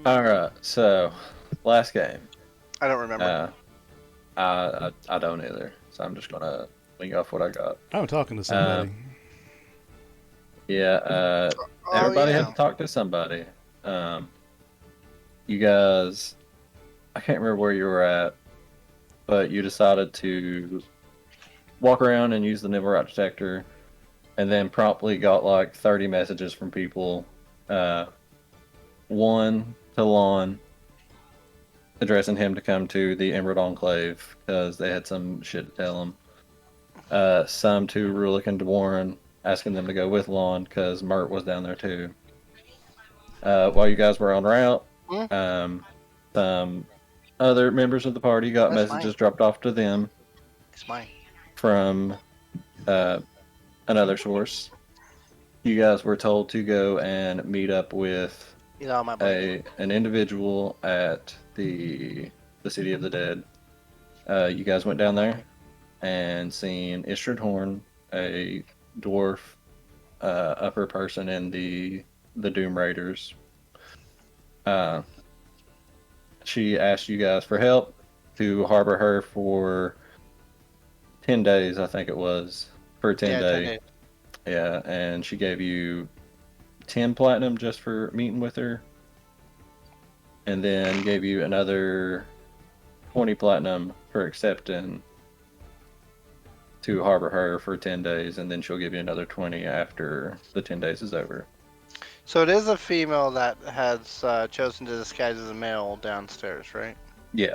All right. So, last game. I don't remember. Uh, I don't either. So I'm just gonna wing off what I got. I'm talking to Um, somebody. yeah. Oh Everybody had to yeah. talk to somebody. Um, you guys. I can't remember where you were at, but you decided to walk around and use the nimble route detector, and then promptly got like 30 messages from people. Uh, one to Lon addressing him to come to the Emerald Enclave because they had some shit to tell him. Some to Rulik and Warren, asking them to go with Lon because Mert was down there too. While you guys were en route, Hmm? um, some other members of the party got That's mine. messages dropped off to them It's mine. from uh, another source. You guys were told to go and meet up with You know my blanket. an individual at the City of the Dead. You guys went down there and seen Istrid Horn, a dwarf upper person in the Doom Raiders. Uh, she asked you guys for help to harbor her for 10 days, I think it was, for a 10 Yeah, 10 day. days. Yeah, and she gave you 10 platinum just for meeting with her, and then gave you another 20 platinum for accepting to harbor her for 10 days, and then she'll give you another 20 after the 10 days is over. So it is a female that has chosen to disguise as a male downstairs, right? Yeah.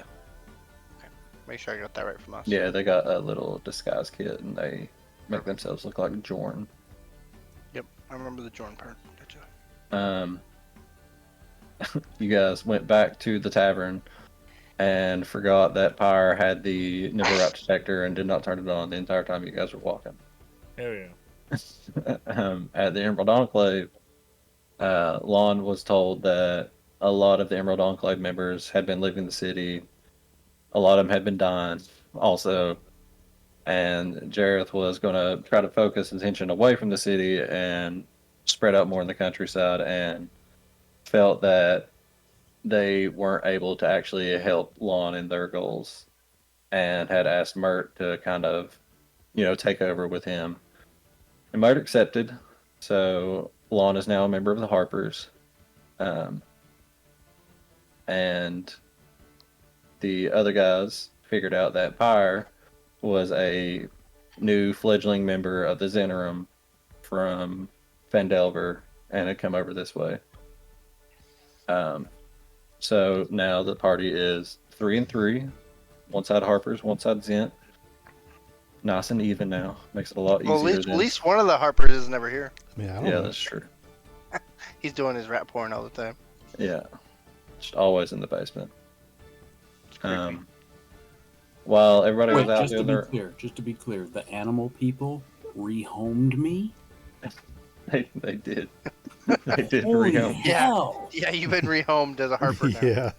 Make sure I got that right from us. Yeah, they got a little disguise kit, and they make themselves look like Jorn. Yep, I remember the Jordan part. Gotcha. Um, you guys went back to the tavern and forgot that Pyre had the nimble route detector and did not turn it on the entire time you guys were walking. Hell yeah. At the Emerald Enclave, Lon was told that a lot of the Emerald Enclave members had been leaving the city. A lot of them had been dying also. And Jareth was going to try to focus attention away from the city and spread out more in the countryside, and felt that they weren't able to actually help Lon in their goals, and had asked Mert to kind of, take over with him. And Mert accepted. So Lon is now a member of the Harpers. Um, and the other guys figured out that Pyre was a new fledgling member of the Zenorum from Fandelver and had come over this way. So now the party is 3-3. One side Harpers, one side Zent. Nice and even now. Makes it a lot Well, easier at than. least one of the Harpers is never here. Yeah, I don't Yeah, know. that's true. He's doing his rat porn all the time. Yeah. Just always in the basement. It's creepy. While everybody Wait, was out just to doing be their. clear, the animal people rehomed me. They did. They did Holy rehome. hell! Yeah, you've been rehomed as a Harper now. Yeah.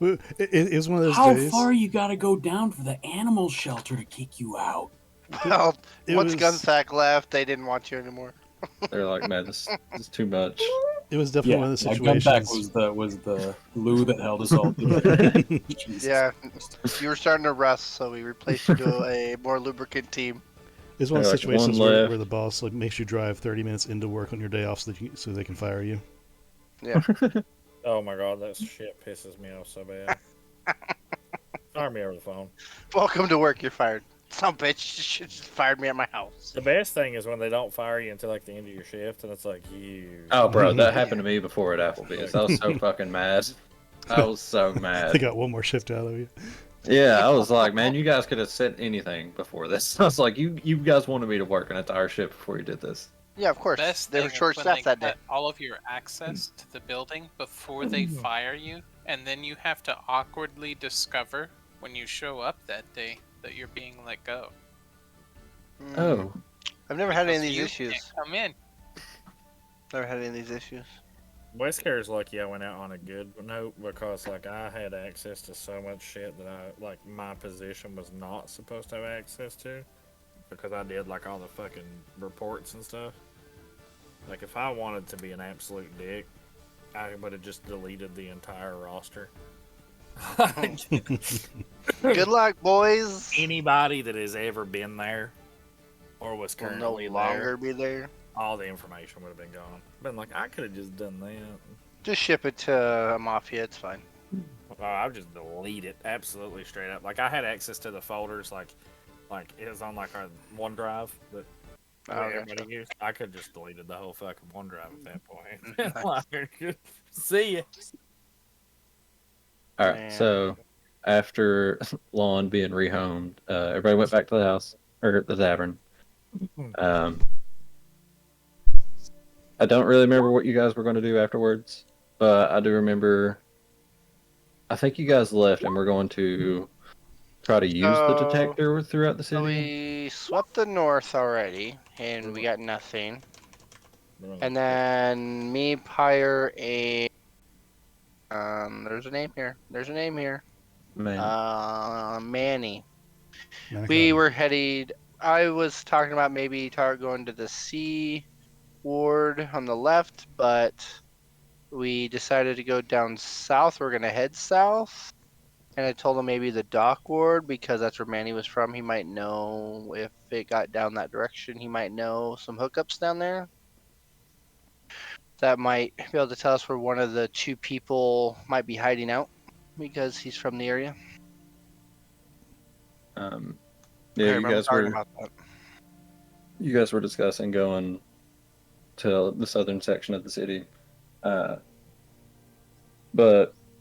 It was one of those How days. far you got to go down for the animal shelter to kick you out? Well, It once was- Gunsack left, they didn't want you anymore. They're like, man, this is too much. It was definitely one of the Gunback situations. was the glue that held us all together. Jesus. Yeah, you were starting to rust, so we replaced you to a more lubricant team. It's one of They're the like, situations one left. where the boss makes you drive 30 minutes into work on your day off so they can fire you. Yeah. Oh my god, that shit pisses me off so bad. Fire me over the phone. Welcome to work. You're fired. Some bitch just fired me at my house. The best thing is when they don't fire you until like the end of your shift, and it's like you. Oh, bro, that happened to me before at Applebee's. I was so fucking mad. I was so They mad. got one more shift out of you. Yeah, I was like, man, you guys could have said anything before this. I was like, you guys wanted me to work an entire shift before you did this. Yeah, of course. Best They thing were is short when they staffed that day. cut all of your access to the building before they fire you, and then you have to awkwardly discover when you show up that day that you're being let go. Oh, I've never had any of Because these you issues. can't come in. Never had any of these issues. Westcare's lucky I went out on a good note because like I had access to so much shit that my position was not supposed to have access to because I did like all the fucking reports and stuff. Like if I wanted to be an absolute dick, I would have just deleted the entire roster. Good luck, boys. Anybody that has ever been there or was Will no currently longer there, be there. all the information would have been gone. Been like, I could have just done that. Just ship it to Mafia. It's fine. I would just delete it absolutely straight up. Like I had access to the folders, like it was on like our OneDrive that everybody used. I could just deleted the whole fucking OneDrive at that point. Like, see ya. All right. Man. So after Lawn being rehomed, everybody went back to the house or the tavern. Um, I don't really remember what you guys were going to do afterwards, but I do remember. I think you guys left and we're going to try to use the detector throughout the So city. we swept the north already, and we got nothing. And then me, Pyre, and there's a name here. There's a name here. Man, Manny. Manicotti. We were headed. I was talking about maybe going to the C ward on the left, but we decided to go down south. We're gonna head south. And I told him maybe the dock ward because that's where Manny was from. He might know if it got down that direction. He might know some hookups down there. That might be able to tell us where one of the two people might be hiding out because he's from the area. yeah, I remember talking about that. you guys were discussing going to the southern section of the city. But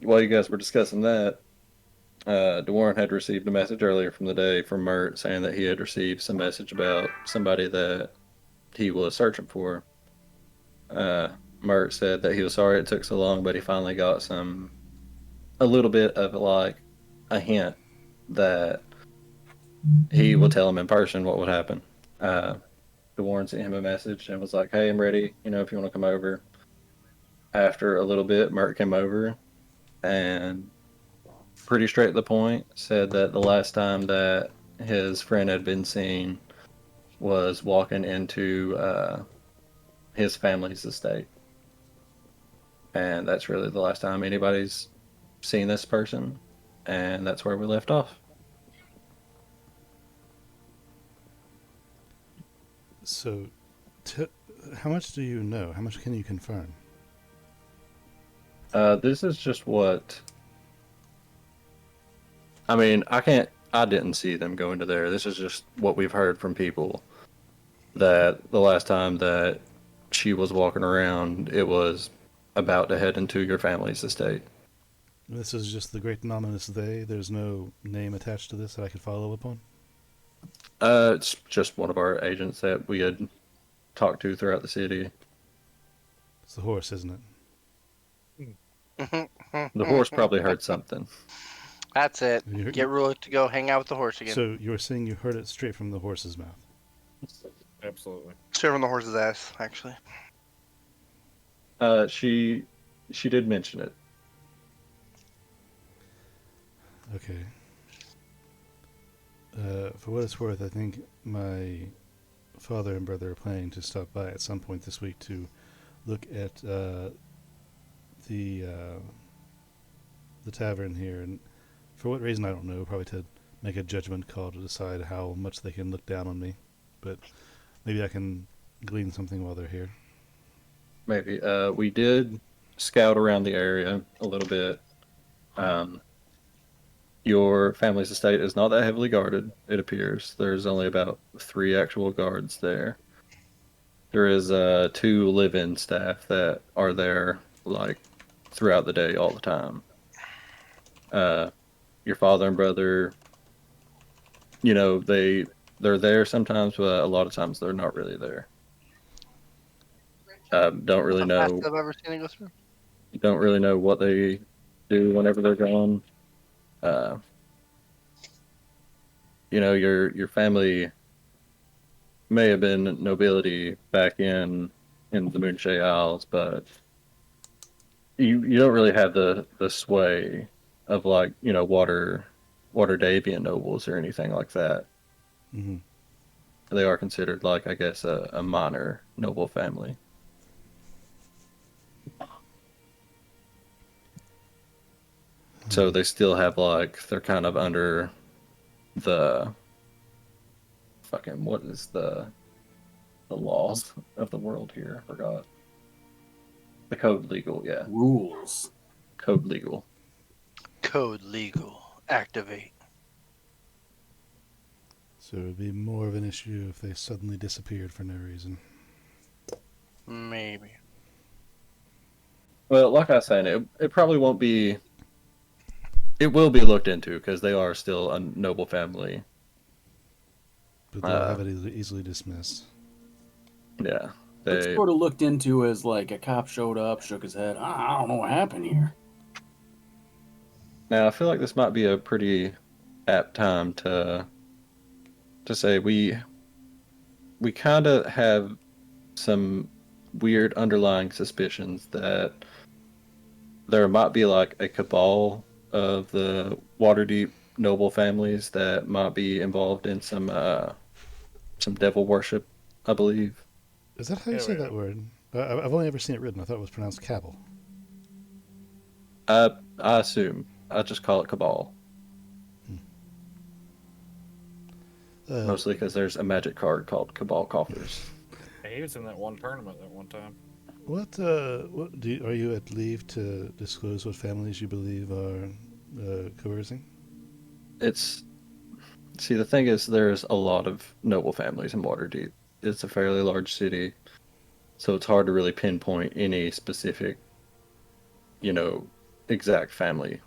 while you guys were discussing that, DeWarren had received a message earlier from the day from Mert saying that he had received some message about somebody that he was searching for. Mert said that he was sorry it took so long, but he finally got a little bit of like a hint that he will tell him in person what would happen. DeWarren sent him a message and was like, "Hey, I'm ready. You know, if you want to come over." After a little bit, Mert came over and pretty straight to the point said that the last time that his friend had been seen was walking into his family's estate, and that's really the last time anybody's seen this person, and that's where we left off. So, how much do you know? How much can you confirm? This is just what I mean. I didn't see them go into there. This is just what we've heard from people that the last time that she was walking around, it was about to head into your family's estate. This is just the great anonymous they. There's no name attached to this that I could follow up on. It's just one of our agents that we had talked to throughout the city. It's the horse, isn't it? The horse probably heard something. That's it. You- Get Rulik to go hang out with the horse again. So you were saying you heard it straight from the horse's mouth. Absolutely. Straight from the horse's ass, actually. She did mention it. Okay. For what it's worth, I think my father and brother are planning to stop by at some point this week to look at the tavern here, and for what reason I don't know. Probably to make a judgment call to decide how much they can look down on me, but maybe I can glean something while they're here. Maybe. We did scout around the area a little bit. Your family's estate is not that heavily guarded, it appears. There's only about 3 actual guards there. There is 2 live-in staff that are there like throughout the day all the time. Your father and brother, you know, they're there sometimes, but a lot of times they're not really there. Don't really That's the know. fastest I've ever seen it go through. Don't really know what they do whenever they're gone. You know, your family may have been nobility back in the Moonshay Isles, but you don't really have the sway of like, you know, Waterdavian nobles or anything like that. Mm-hmm. They are considered like, I guess, a minor noble family. So they still have like they're kind of under the fucking what is the laws of the world here? I forgot. The code legal, yeah. Rules. Code legal. Code legal. Activate. So it would be more of an issue if they suddenly disappeared for no reason. Maybe. Well, like I was saying, it probably won't be. It will be looked into because they are still a noble family. But they'll have it easily dismissed. Yeah, It's they. sort of looked into as like a cop showed up, shook his head. I don't know what happened here. Now I feel like this might be a pretty apt time to say we kind of have some weird underlying suspicions that there might be like a cabal of the Waterdeep noble families that might be involved in some devil worship, I believe. Is that how you Yeah, say we that word? I've only ever seen it written. I thought it was pronounced cabal. I assume I just call it cabal mostly because there's a magic card called Cabal Coffers. He was in that one tournament at one time. What are you at leave to disclose what families you believe are coercing? It's See, the thing is, there's a lot of noble families in Waterdeep. It's a fairly large city, so it's hard to really pinpoint any specific, you know, exact family.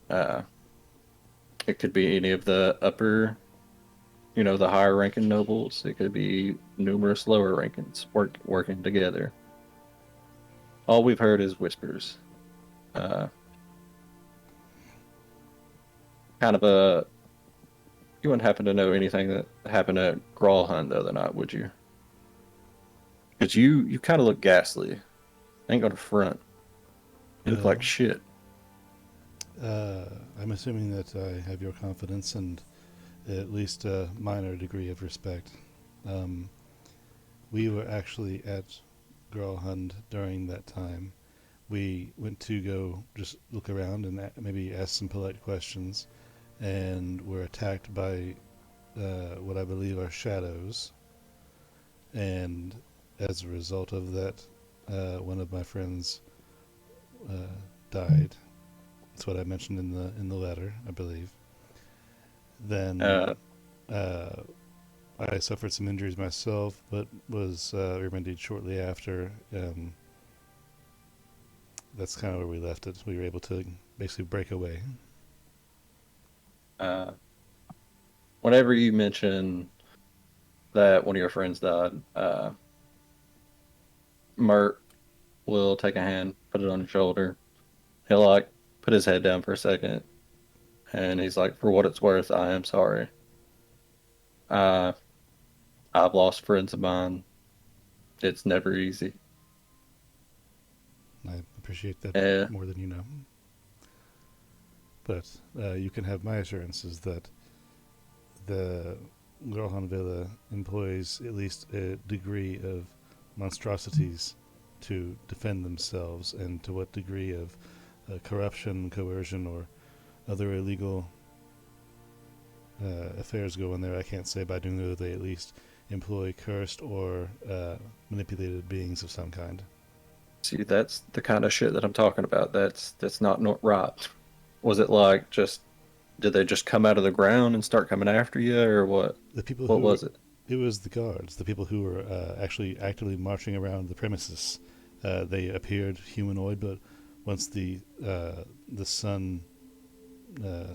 Uh, it could be any of the upper, the higher ranking nobles. It could be numerous lower rankings working together. All we've heard is whispers. Uh, kind of a. You wouldn't happen to know anything that happened at Grawlhund the other night, would you? Because you kind of look ghastly. Ain't gonna front. You look like shit. I'm assuming that I have your confidence and at least a minor degree of respect. We were actually at Gralhund during that time. We went to go just look around and maybe ask some polite questions, and were attacked by what I believe are shadows. And as a result of that, one of my friends died. That's what I mentioned in the letter, I believe. Then I suffered some injuries myself, but was remedied shortly after. That's kind of where we left it. We were able to basically break away. Uh, Whenever you mention that one of your friends died, Mert will take a hand, put it on your shoulder. He'll like put his head down for a second, and he's like, "For what it's worth, I am sorry. Uh, I've lost friends of mine. It's never easy." I appreciate that Yeah. more than you know. But you can have my assurances that the Grohan Villa employs at least a degree of monstrosities to defend themselves, and to what degree of corruption, coercion, or other illegal affairs go in there, I can't say, but I do know that they at least employ cursed or manipulated beings of some kind. See, that's the kind of shit that I'm talking about. That's not right. Was it like just did they just come out of the ground and start coming after you, or what? The people What who was it? It was the guards, the people who were actually actively marching around the premises. They appeared humanoid, but once the sun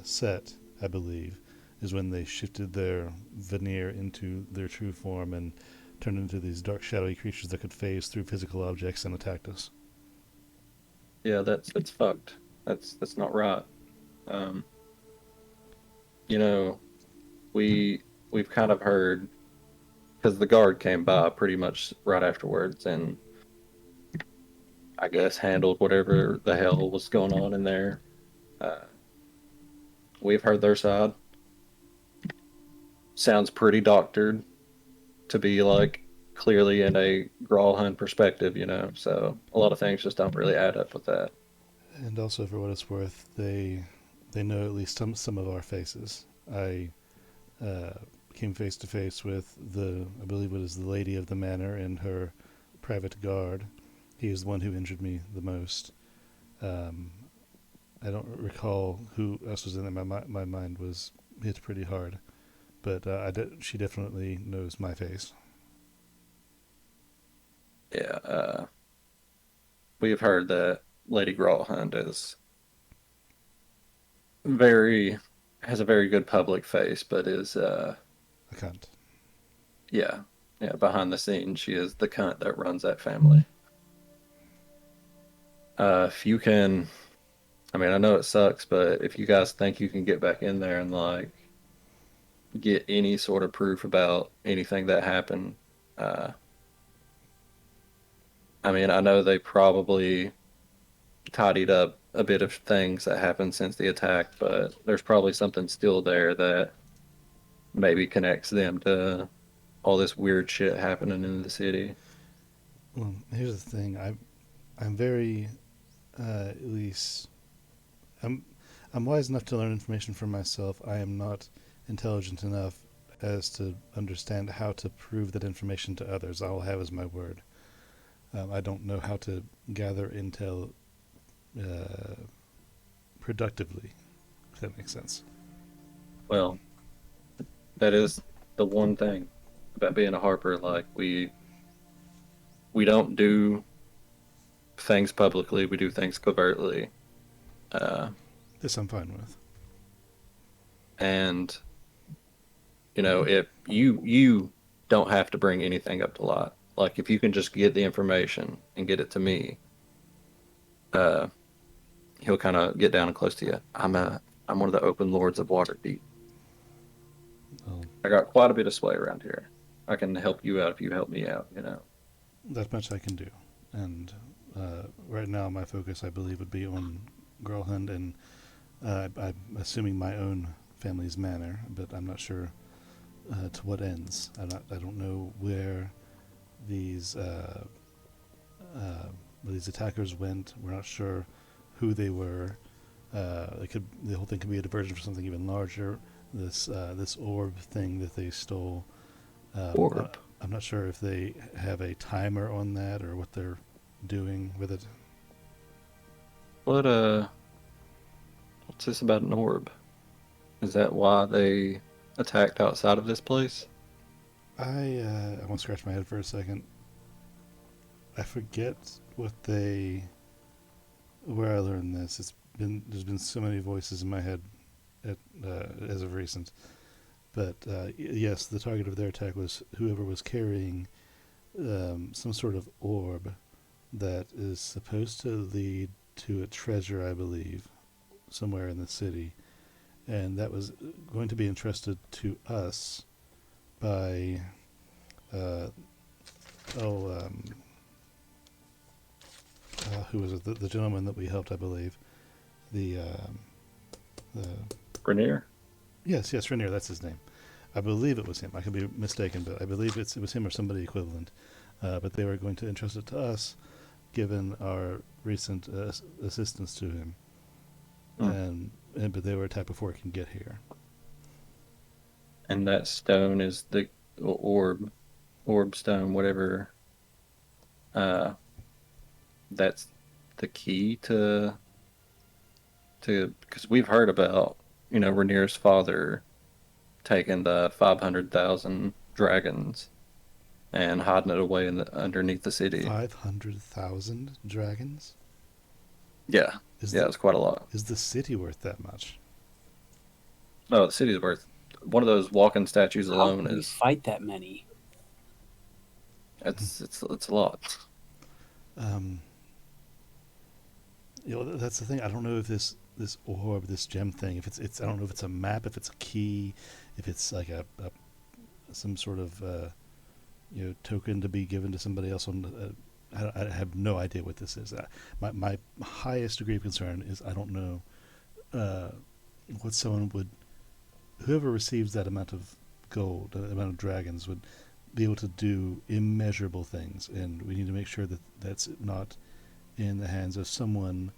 set, I believe, is when they shifted their veneer into their true form and turned into these dark, shadowy creatures that could phase through physical objects and attacked us. Yeah, that's fucked. That's not right. Um, you know, we've kind of heard because the guard came by pretty much right afterwards and I guess handled whatever the hell was going on in there. Uh, we've heard their side. Sounds pretty doctored to be like clearly in a Grawlhund perspective. So a lot of things just don't really add up with that. And also, for what it's worth, they they know at least some of our faces. I came face to face with I believe it is the lady of the manor and her private guard. He is the one who injured me the most. Um, I don't recall who else was in there. My mind was hit pretty hard, but she definitely knows my face. Yeah, we've heard that Lady Grawlhund is very has a very good public face, but is I can't. yeah, yeah, behind the scenes she is the cunt that runs that family. If you can, I mean, I know it sucks, but if you guys think you can get back in there and like get any sort of proof about anything that happened, uh, I mean, I know they probably tidied up a bit of things that happened since the attack, but there's probably something still there that maybe connects them to all this weird shit happening in the city. Well, here's the thing. I'm very at least I'm I'm wise enough to learn information for myself. I am not intelligent enough as to understand how to prove that information to others. All I'll have is my word. I don't know how to gather intel uh, productively, if that makes sense. Well, that is the one thing about being a Harper. Like we don't do things publicly. We do things covertly. Uh, This I'm fine with. and if you don't have to bring anything up to light. Like if you can just get the information and get it to me, uh, he'll kind of get down and close to you. I'm one of the open lords of Waterdeep. Well, I got quite a bit of sway around here. I can help you out if you help me out. that much I can do. And right now, my focus, I believe, would be on Girlhund and I'm assuming my own family's manor, but I'm not sure to what ends. I don't know where these these attackers went. We're not sure who they were. The whole thing could be a diversion for something even larger. This orb thing that they stole. Orb. I'm not sure if they have a timer on that or what they're doing with it. What what's this about an orb? Is that why they attacked outside of this place? I want to scratch my head for a second. I forget where I learned this. There's been so many voices in my head as of recent. But yes, the target of their attack was whoever was carrying some sort of orb that is supposed to lead to a treasure, I believe, somewhere in the city, and that was going to be entrusted to us by uh, oh who was it? The gentleman that we helped, I believe. The Grenier? yes, Rainier, that's his name. I believe it was him. I could be mistaken, but I believe it was him or somebody equivalent. But they were going to entrust it to us, given our recent assistance to him. But they were attacked before it can get here. And that stone is the orb stone, whatever. That's the key to because we've heard about Rhaenyra's father taking the 500,000 dragons and hiding it away underneath the city. 500,000 dragons? Yeah, it's quite a lot. Is the city worth that much? No, the city's worth one of those walking statues How alone can we is fight that many? it's a lot. That's the thing. I don't know if this orb, this gem thing, if it's I don't know if it's a map, if it's a key, if it's like a some sort of token to be given to somebody else on. I have no idea what this is. My highest degree of concern is I don't know what someone would, whoever receives that amount of gold, the amount of dragons would be able to do immeasurable things, and we need to make sure that that's not in the hands of someone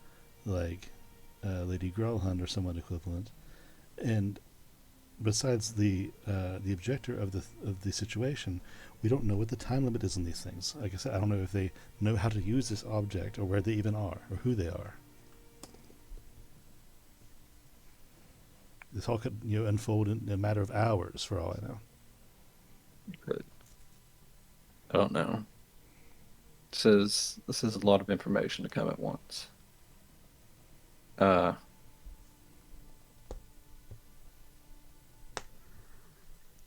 like Lady Growlhund or someone equivalent, and besides the objector of the situation, we don't know what the time limit is on these things. Like I said, I don't know if they know how to use this object or where they even are or who they are. This all could unfold in a matter of hours for all I know. Good. I don't know. This is a lot of information to come at once. I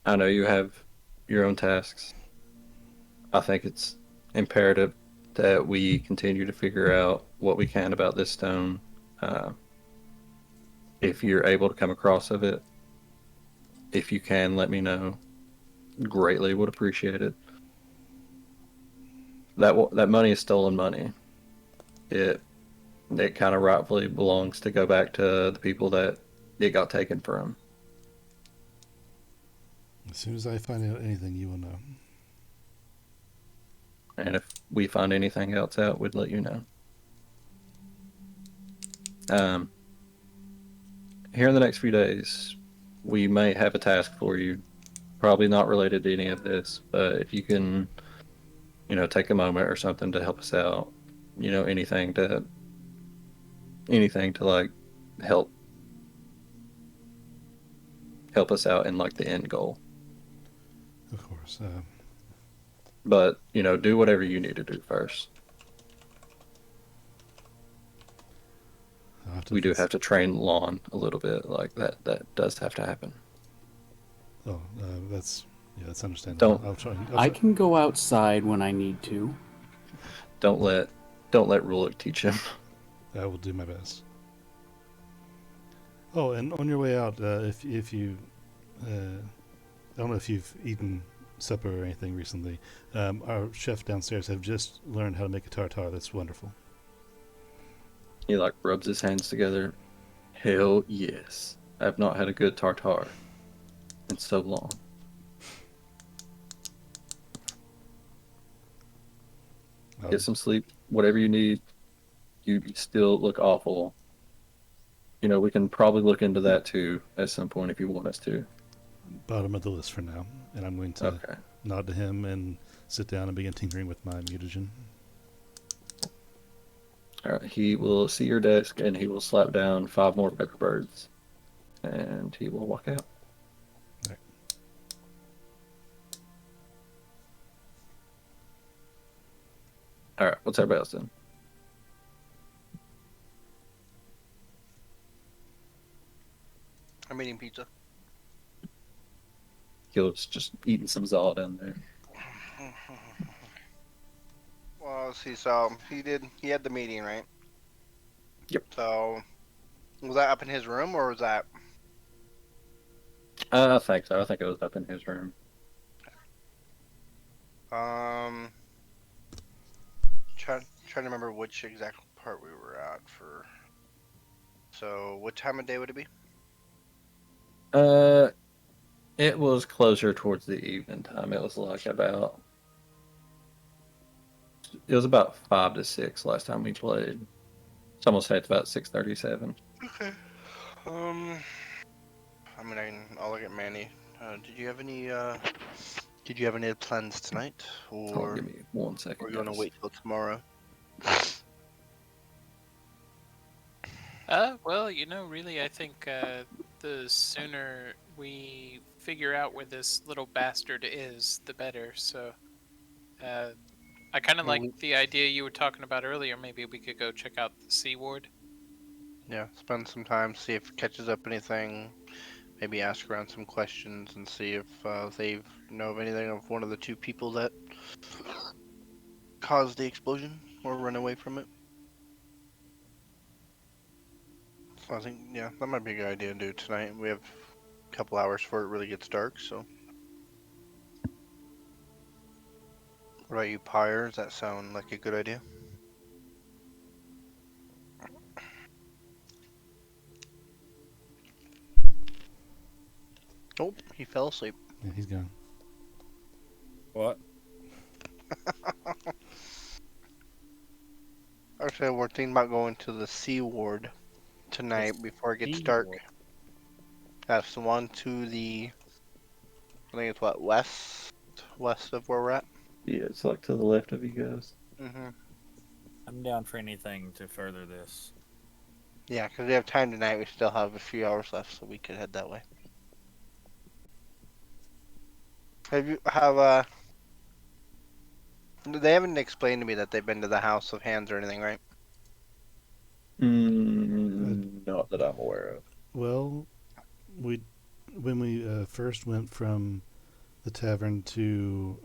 know you have your own tasks. I think it's imperative that we continue to figure out what we can about this stone. If you're able to come across of it, if you can, let me know. Greatly would appreciate it. That money is stolen money. It kind of rightfully belongs to go back to the people that it got taken from. As soon as I find out anything, you will know. And if we find anything else out, we'd let you know. Here in the next few days, we may have a task for you. Probably not related to any of this, but if you can, take a moment or something to help us out, anything to like help us out in like the end goal. Of course. But do whatever you need to do first. We do have to train Lon a little bit. Like that does have to happen. Oh, that's understandable. I'll try. I can go outside when I need to. Don't let Rulik teach him. I will do my best. Oh, and on your way out, if you, I don't know if you've eaten supper or anything recently. Our chef downstairs have just learned how to make a tartare. That's wonderful. He like rubs his hands together. Hell yes. I have not had a good tartare in so long. Get some sleep, whatever you need. You still look awful. We can probably look into that too at some point if you want us to. Bottom of the list for now, and I'm going to nod to him and sit down and begin tinkering with my mutagen. All right, he will see your desk and he will slap down 5 more pepper birds, and he will walk out. All right. All right, what's everybody else doing? I'm eating pizza. Gil's just eating some Zaw down there. Well, see, so he had the meeting, right? Yep. So, was that up in his room, or was that? I think so. I think it was up in his room. Trying to remember which exact part we were at for. So, what time of day would it be? It was closer towards the evening time. It was like about 5 to 6 last time we played. It's almost say it's about 6:37. Okay. I'll look at Manny. Did you have any plans tonight, or Give me 1 second. are you gonna wait till tomorrow? Well, really, I think the sooner we figure out where this little bastard is, the better. So, I kind of like the idea you were talking about earlier. Maybe we could go check out the Sea Ward. Yeah, spend some time, see if it catches up anything. Maybe ask around some questions and see if they know of anything of one of the 2 people that caused the explosion or run away from it. So I think, yeah, that might be a good idea to do tonight. We have a couple hours before it really gets dark, so. What about you, Pyre? Does that sound like a good idea? Nope, he fell asleep. Yeah, he's gone. What? Actually, we're thinking about going to the Sea Ward. tonight before it gets Sea dark. Ward. That's the one to the, I think it's what, west of where we're at. Yeah, it's like to the left of you guys. Hmm. I'm down for anything to further this. Yeah, because we have time tonight. We still have a few hours left, so we could head that way. They haven't explained to me that they've been to the House of Hands or anything, right? Not that I'm aware of. Well, when we first went from the tavern to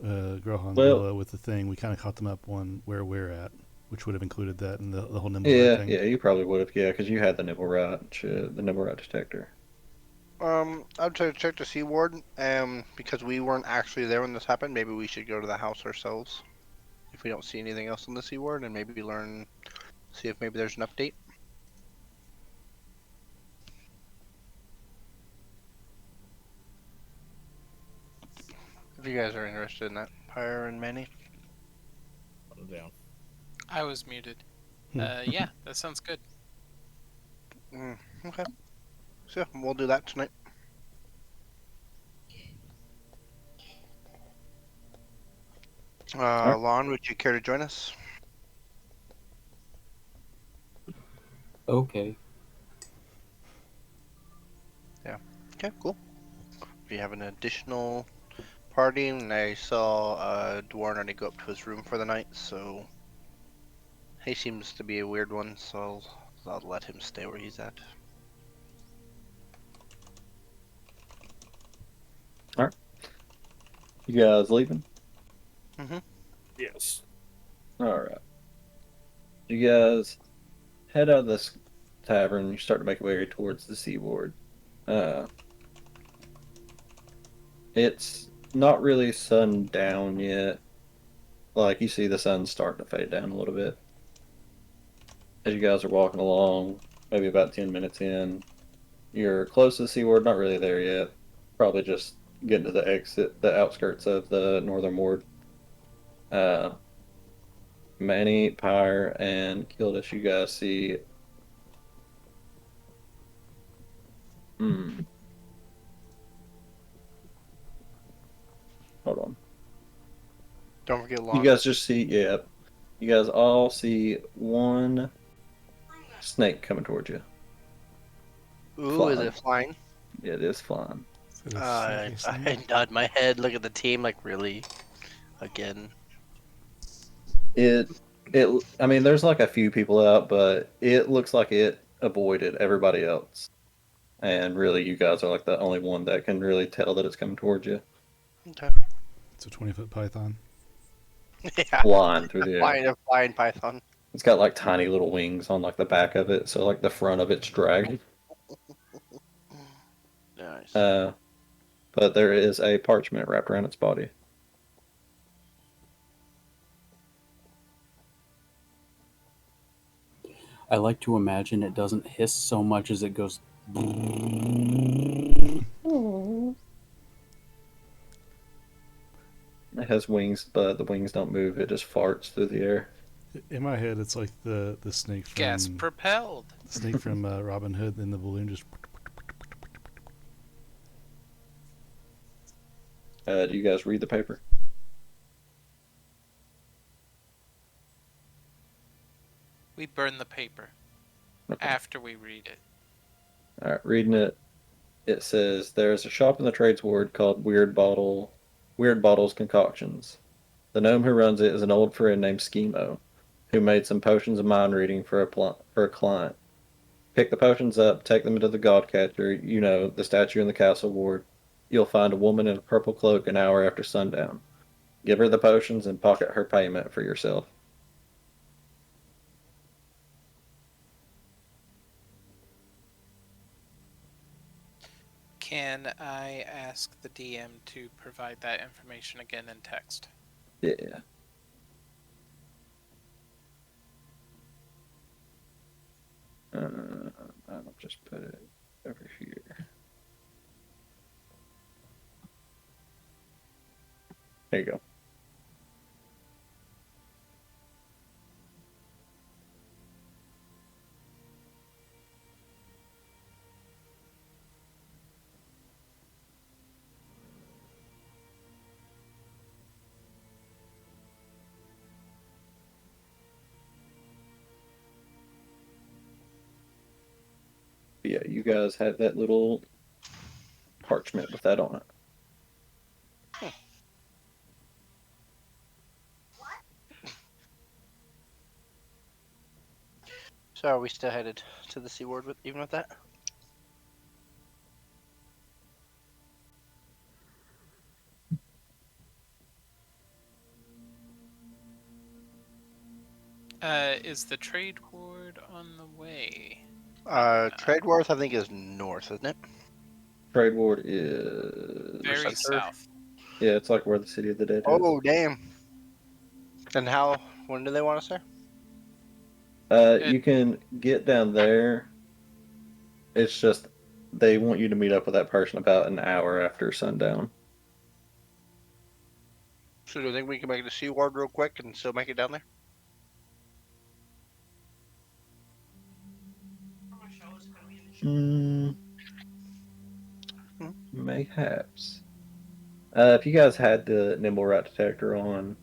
Grohon Well, Villa with the thing, we kind of caught them up on where we're at, which would have included that and the whole nimble rat yeah, thing. yeah, you probably would have, yeah, because you had the nibble rat, the nibble rat detector. I'd say check the Sea Ward, because we weren't actually there when this happened. Maybe we should go to the house ourselves if we don't see anything else on the Sea Ward, and maybe see if maybe there's an update. If you guys are interested in that, Pyre and Manny. I'm down. I was muted. Hmm. Yeah, that sounds good. Okay, so we'll do that tonight. Alright. Lon, would you care to join us? Okay. Okay, cool. We have an additional party, and I saw Dwarn already go up to his room for the night, so he seems to be a weird one, so I'll let him stay where he's at. You guys leaving? Yes. Alright. You guys head out of this tavern, you start to make your way towards the seaboard. It's not really sundown yet. Like, you see the sun starting to fade down a little bit. As you guys are walking along, maybe about 10 minutes in, you're close to the seaward, not really there yet. Probably just getting to the outskirts of the northern ward. Uh, Manny, Pyre, and Kildish, you guys see. Hmm. Hold on. Don't forget You Lon. guys just see, yeah. You guys all see one snake coming towards you. Ooh, is it flying? Yeah, it is flying. Is it a snaky I snake? nod my head, look at the team, like, really? Again? It I mean, there's like a few people out, but it looks like it avoided everybody else. And really, you guys are like the only one that can really tell that it's coming towards you. Okay. It's a 20-foot python. Yeah, Flying through the air. a flying python. It's got like tiny little wings on like the back of it, so like the front of it's dragging. Nice. But there is a parchment wrapped around its body. I like to imagine it doesn't hiss so much as it goes. It has wings, but the wings don't move. It just farts through the air. In my head, it's like the snake from Gas propelled. Robin Hood in the balloon just. Do you guys read the paper? We burn the paper Okay. after we read it. All right, reading it. It says there's a shop in the trades ward called Weird Bottles Concoctions. The gnome who runs it is an old friend named Schemo, who made some potions of mind reading for a client. Pick the potions up, take them into the Godcatcher, the statue in the castle ward. You'll find a woman in a purple cloak an hour after sundown. Give her the potions and pocket her payment for yourself. Can I ask the DM to provide that information again in text? Yeah. I'll just put it over here. There you go. you guys have that little parchment with that on it. So are we still headed to the seaward with even with that? Is the trade ward on the way? Trade Worth I think is north, isn't it? Trade ward is Very Center. south. yeah, it's like where the city of the dead is. Oh damn! And how? When do they want us there? You can get down there. It's just they want you to meet up with that person about an hour after sundown. So do you think we can make it to Seaward real quick and still make it down there? Hmm, Hmm. mayhaps. If you guys had the nimble rat detector on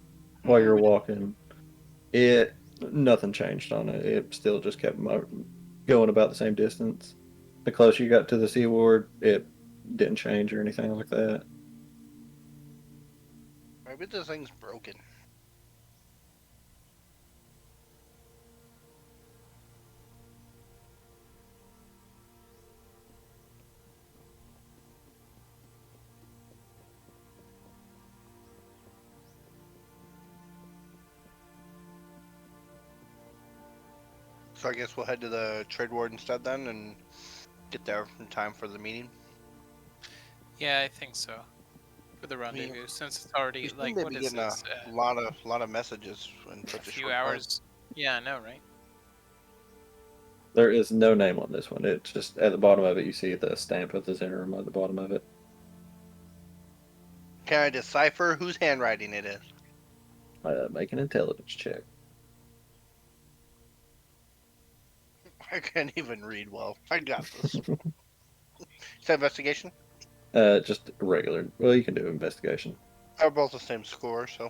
while you're we did. walking, it nothing changed on it. It still just kept going about the same distance. The closer you got to the seaward, it didn't change or anything like that. Maybe this thing's broken. So I guess we'll head to the Trade Ward instead then and get there in time for the meeting. Yeah, I think so. For the rendezvous, since it's already We seem like to what be is getting this? a lot of messages in A such a few short time. hours. Yeah, I know, right? There is no name on this one. It's just at the bottom of it, you see the stamp of the Zenorum at the bottom of it. Can I decipher whose handwriting it is? Make an intelligence check. I can't even read well. I got this. Is that investigation? Just regular. Well, you can do investigation. They're both the same score, so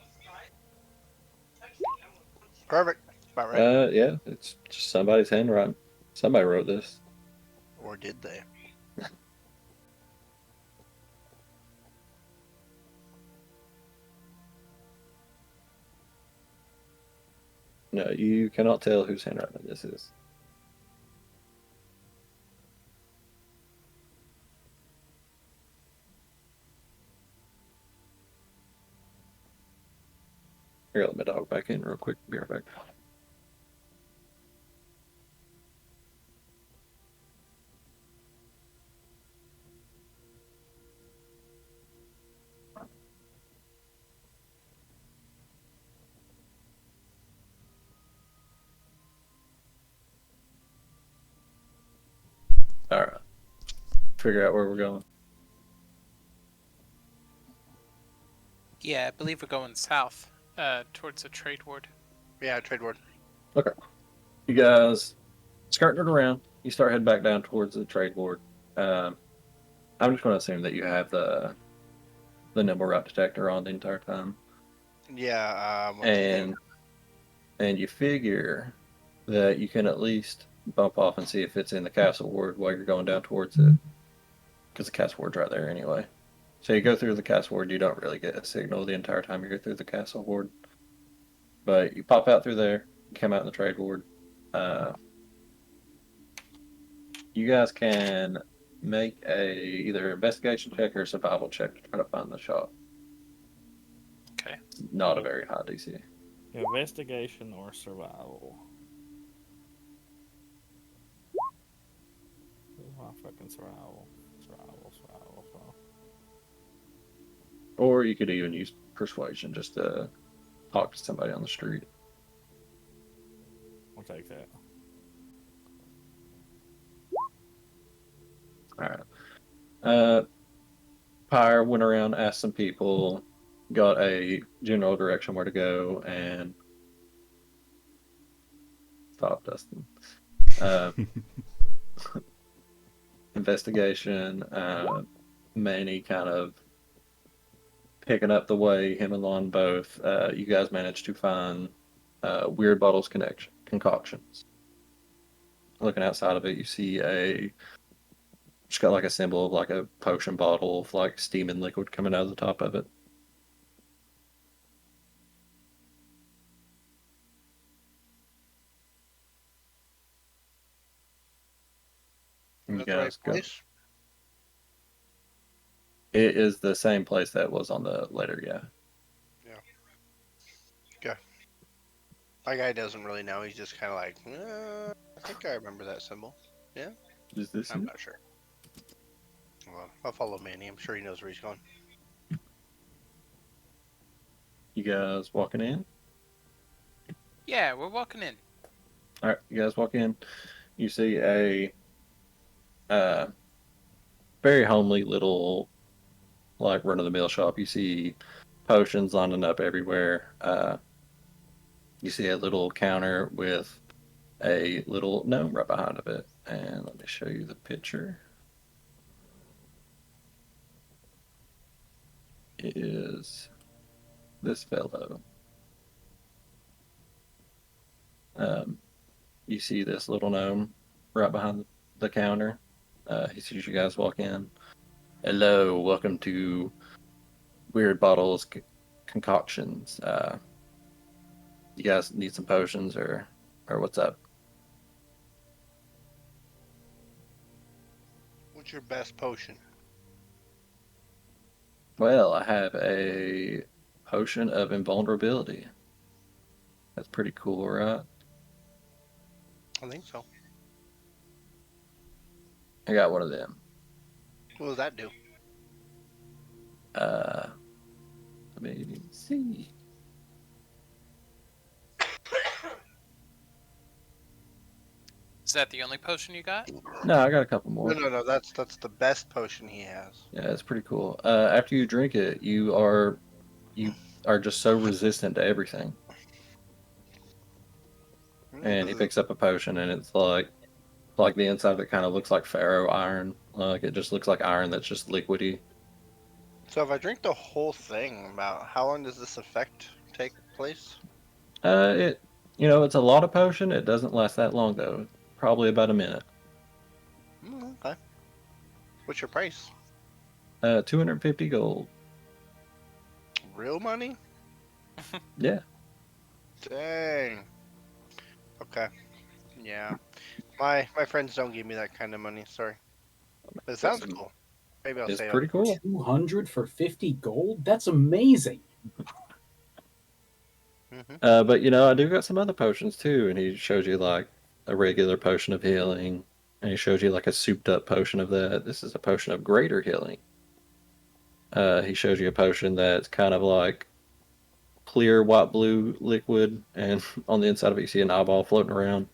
perfect. About right. Yeah, it's just somebody's handwriting. Somebody wrote this. Or did they? No, you cannot tell whose handwriting this is. Here, let me dog back in real quick. Be right back. All right. Figure out where we're going. Yeah, I believe we're going south, towards the trade ward. Yeah, Trade Ward. Okay. You guys skirting it around. You start heading back down towards the trade board. I'm just going to assume that you have the nimble route detector on the entire time, Yeah. and you figure that you can at least bump off and see if it's in the castle ward while you're going down towards it, because the castle ward's right there anyway. So you go through the castle ward. You don't really get a signal the entire time you go through the castle ward, but you pop out through there. You come out in the trade ward. You guys can make a either investigation check or survival check to try to find the shop. Okay. Not a very high DC. Investigation or survival? Where's my fucking survival? Survival. Or you could even use persuasion just to talk to somebody on the street. I'll take that. All right. Pyre went around, asked some people, got a general direction where to go, and stop, Dustin. Investigation. Manny kind of picking up the way, him and Lon both. You guys managed to find Weird Bottles concoctions. Looking outside of it, you see a It's got like a symbol of like a potion bottle of like steaming liquid coming out of the top of it. And you That's the right guys go. place. It is the same place that was on the letter, yeah. My guy doesn't really know. He's just kind of like, I think I remember that symbol. Is this I'm it? not sure. Well, I'll follow Manny. I'm sure he knows where he's going. You guys walking in? Yeah, we're walking in. All right, you guys walk in. You see a very homely little, like run of the mill shop. You see potions lining up everywhere. You see a little counter with a little gnome right behind of it. And let me show you the picture. It is this fellow. You see this little gnome right behind the counter. He sees you guys walk in. Hello, welcome to Weird Bottles Concoctions. You guys need some potions or what's up? What's your best potion? Well, I have a potion of invulnerability. That's pretty cool, right? I think so. I got one of them. What does that do? Uh, Let me see. Is that the only potion you got? No, I got a couple more. No. That's the best potion he has. Yeah, it's pretty cool. After you drink it, you are just so resistant to everything. And he picks up a potion, and it's like the inside of it kind of looks like ferro iron. Like it just looks like iron that's just liquidy. So if I drink the whole thing, about how long does this effect take place? It's a lot of potion. It doesn't last that long though. Probably about a minute. Okay. What's your price? 250 gold. Real money? Yeah. Dang. Okay. Yeah. My friends don't give me that kind of money. Sorry. But it sounds cool. Maybe I'll It's say pretty cool. 200 for 50 gold? That's amazing. But I do got some other potions too, and he shows you like a regular potion of healing, and he shows you like a souped up potion of that. This is a potion of greater healing. He shows you a potion that's kind of like clear white blue liquid, and on the inside of it you see an eyeball floating around.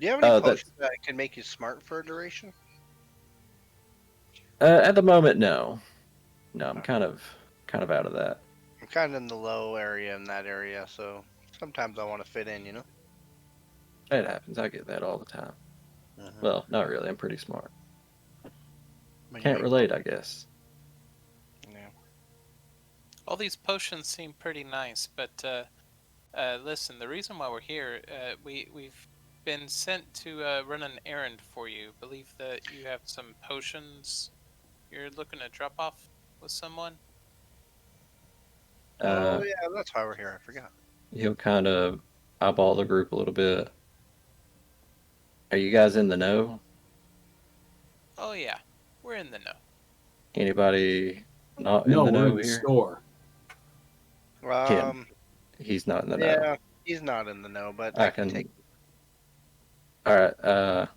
Do you have any That's potions that can make you smart for a duration? at the moment, no. No, I'm kind of out of that. I'm kind of in the low area in that area, so sometimes I want to fit in, you know? It happens. I get that all the time. Well, not really. I'm pretty smart. Can't relate, I guess. Yeah. All these potions seem pretty nice, but listen, the reason why we're here, we've been sent to run an errand for you. Believe that you have some potions you're looking to drop off with someone. Oh yeah, that's why we're here. I forgot. He'll kind of eyeball the group a little bit. Are you guys in the know? Oh yeah, we're in the know. Anybody not in No, the we're know in the here? store. Kim. He's not in the know. Yeah, he's not in the know, but I can take. All right.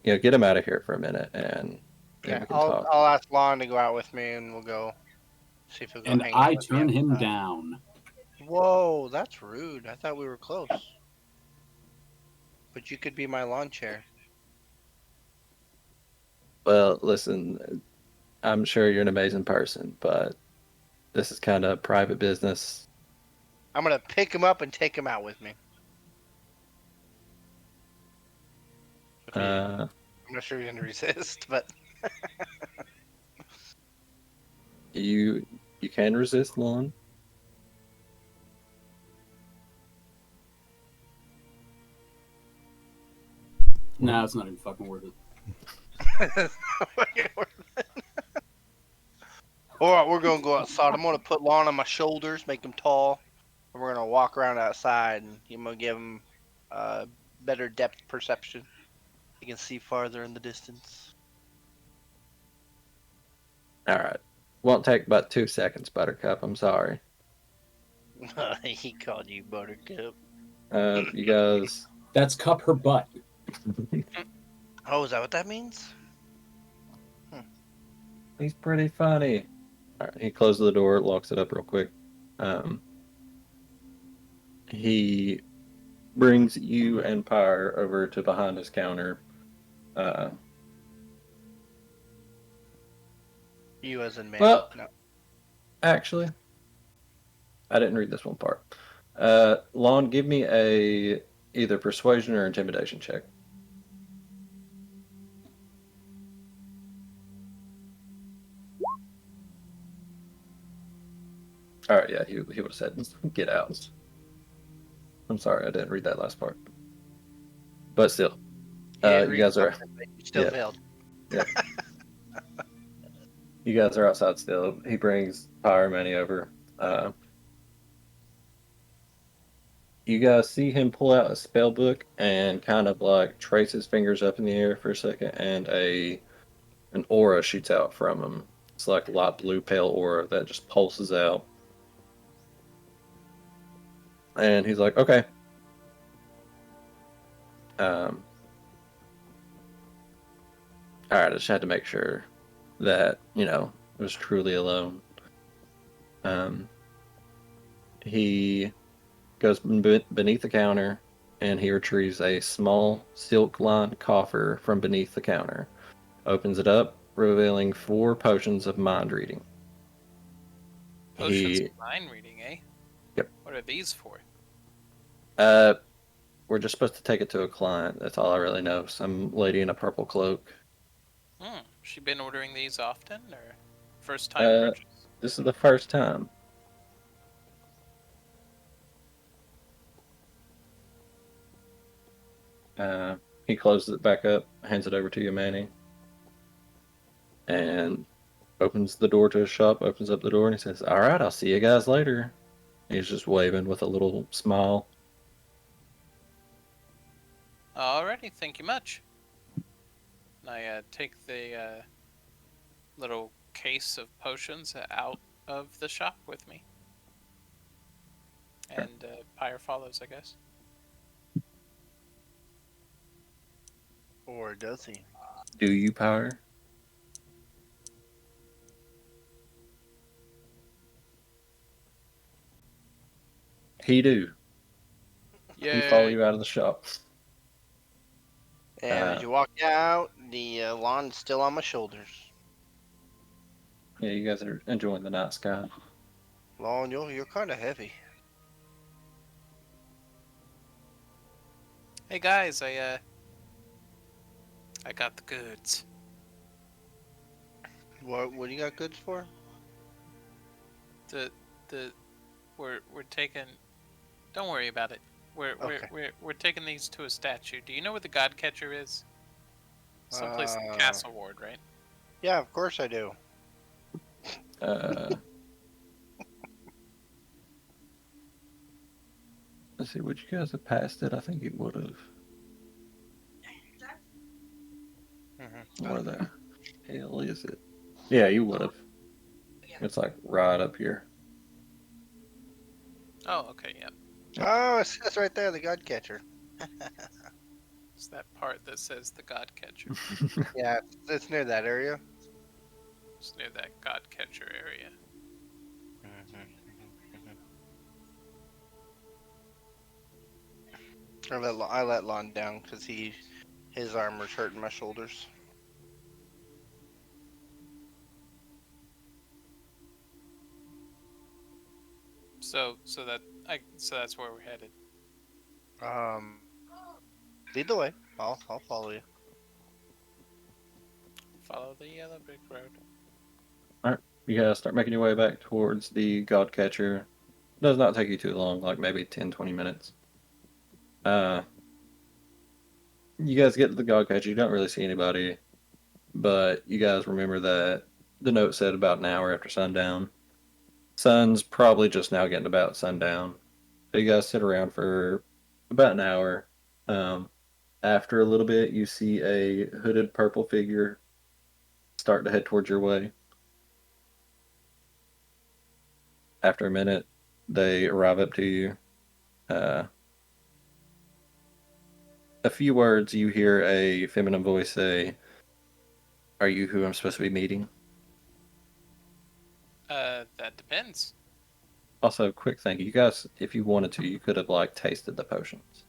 Get him out of here for a minute, and then Yeah, we can I'll talk. ask Lon to go out with me, and we'll go see if he'll go And hang I out with me turn him outside. down. Whoa, that's rude. I thought we were close. But you could be my lawn chair. Well, listen, I'm sure you're an amazing person, but this is kind of private business. I'm gonna pick him up and take him out with me. I'm not sure he's gonna resist, but you can resist Lon. No, it's not even fucking worth it. Alright, we're gonna go outside. I'm gonna put Lon on my shoulders, make him tall, and we're gonna walk around outside, and I'm gonna give him better depth perception. He can see farther in the distance. All right. Won't take but 2 seconds, Buttercup. I'm sorry. He called you Buttercup. You guys. That's cup her butt. Oh, is that what that means? He's pretty funny. All right, he closes the door, locks it up real quick. He brings you and Pyre over to behind his counter. You as in man. Well, No. actually, I didn't read this one part. Lon, give me a either persuasion or intimidation check. All right, yeah, he would have said, "Get out." I'm sorry, I didn't read that last part. But still, you guys are You still yeah. failed. You guys are outside still. He brings Pyre Manny over. You guys see him pull out a spell book and kind of like trace his fingers up in the air for a second, and an aura shoots out from him. It's like a light blue pale aura that just pulses out. And he's like, okay. All right, I just had to make sure that, it was truly alone. He goes beneath the counter and he retrieves a small silk-lined coffer from beneath the counter. Opens it up, revealing 4 potions of mind reading. Potions of mind reading, eh? Yep. What are these for? We're just supposed to take it to a client. That's all I really know. Some lady in a purple cloak. She been ordering these often, or first time purchase? This is the first time. He closes it back up, hands it over to you, Manny, and opens the door to his shop, opens up the door, and he says, all right, I'll see you guys later. He's just waving with a little smile. Alrighty, thank you much. I take the little case of potions out of the shop with me. And Pyre follows, I guess. Or does he? Do you, Power? He do. He follow you out of the shop. And as you walk out, the lawn's still on my shoulders. Yeah, you guys are enjoying the night sky. Lawn, you're kind of heavy. Hey guys, I got the goods. What do you got goods for? We're taking. Don't worry about it. We're taking these to a statue. Do you know where the God Catcher is? Someplace in Castle Ward, right? Yeah, of course I do. Let's see, would you guys have passed it? I think you would have. Where the hell is it? Yeah, you would have. It's like right up here. Oh, okay, yeah. Oh, it says right there, the God Catcher. It's that part that says the God Catcher. Yeah, it's near that area. It's near that God Catcher area. I let Lon down because his armor's hurting my shoulders. So that's where we're headed. Lead the way. I'll follow you. Follow the yellow brick road. Alright, you guys start making your way back towards the God Catcher. Does not take you too long, like maybe 10-20 minutes. You guys get to the God Catcher, you don't really see anybody. but you guys remember that the note said about an hour after sundown. Sun's probably just now getting about sundown. So you guys sit around for about an hour. Um, After a little bit, you see a hooded purple figure start to head towards your way. After a minute, they arrive up to you. Uh, a few words, you hear a feminine voice say, "Are you who I'm supposed to be meeting?" That depends. Also, quick thing, you guys, if you wanted to, you could have like tasted the potions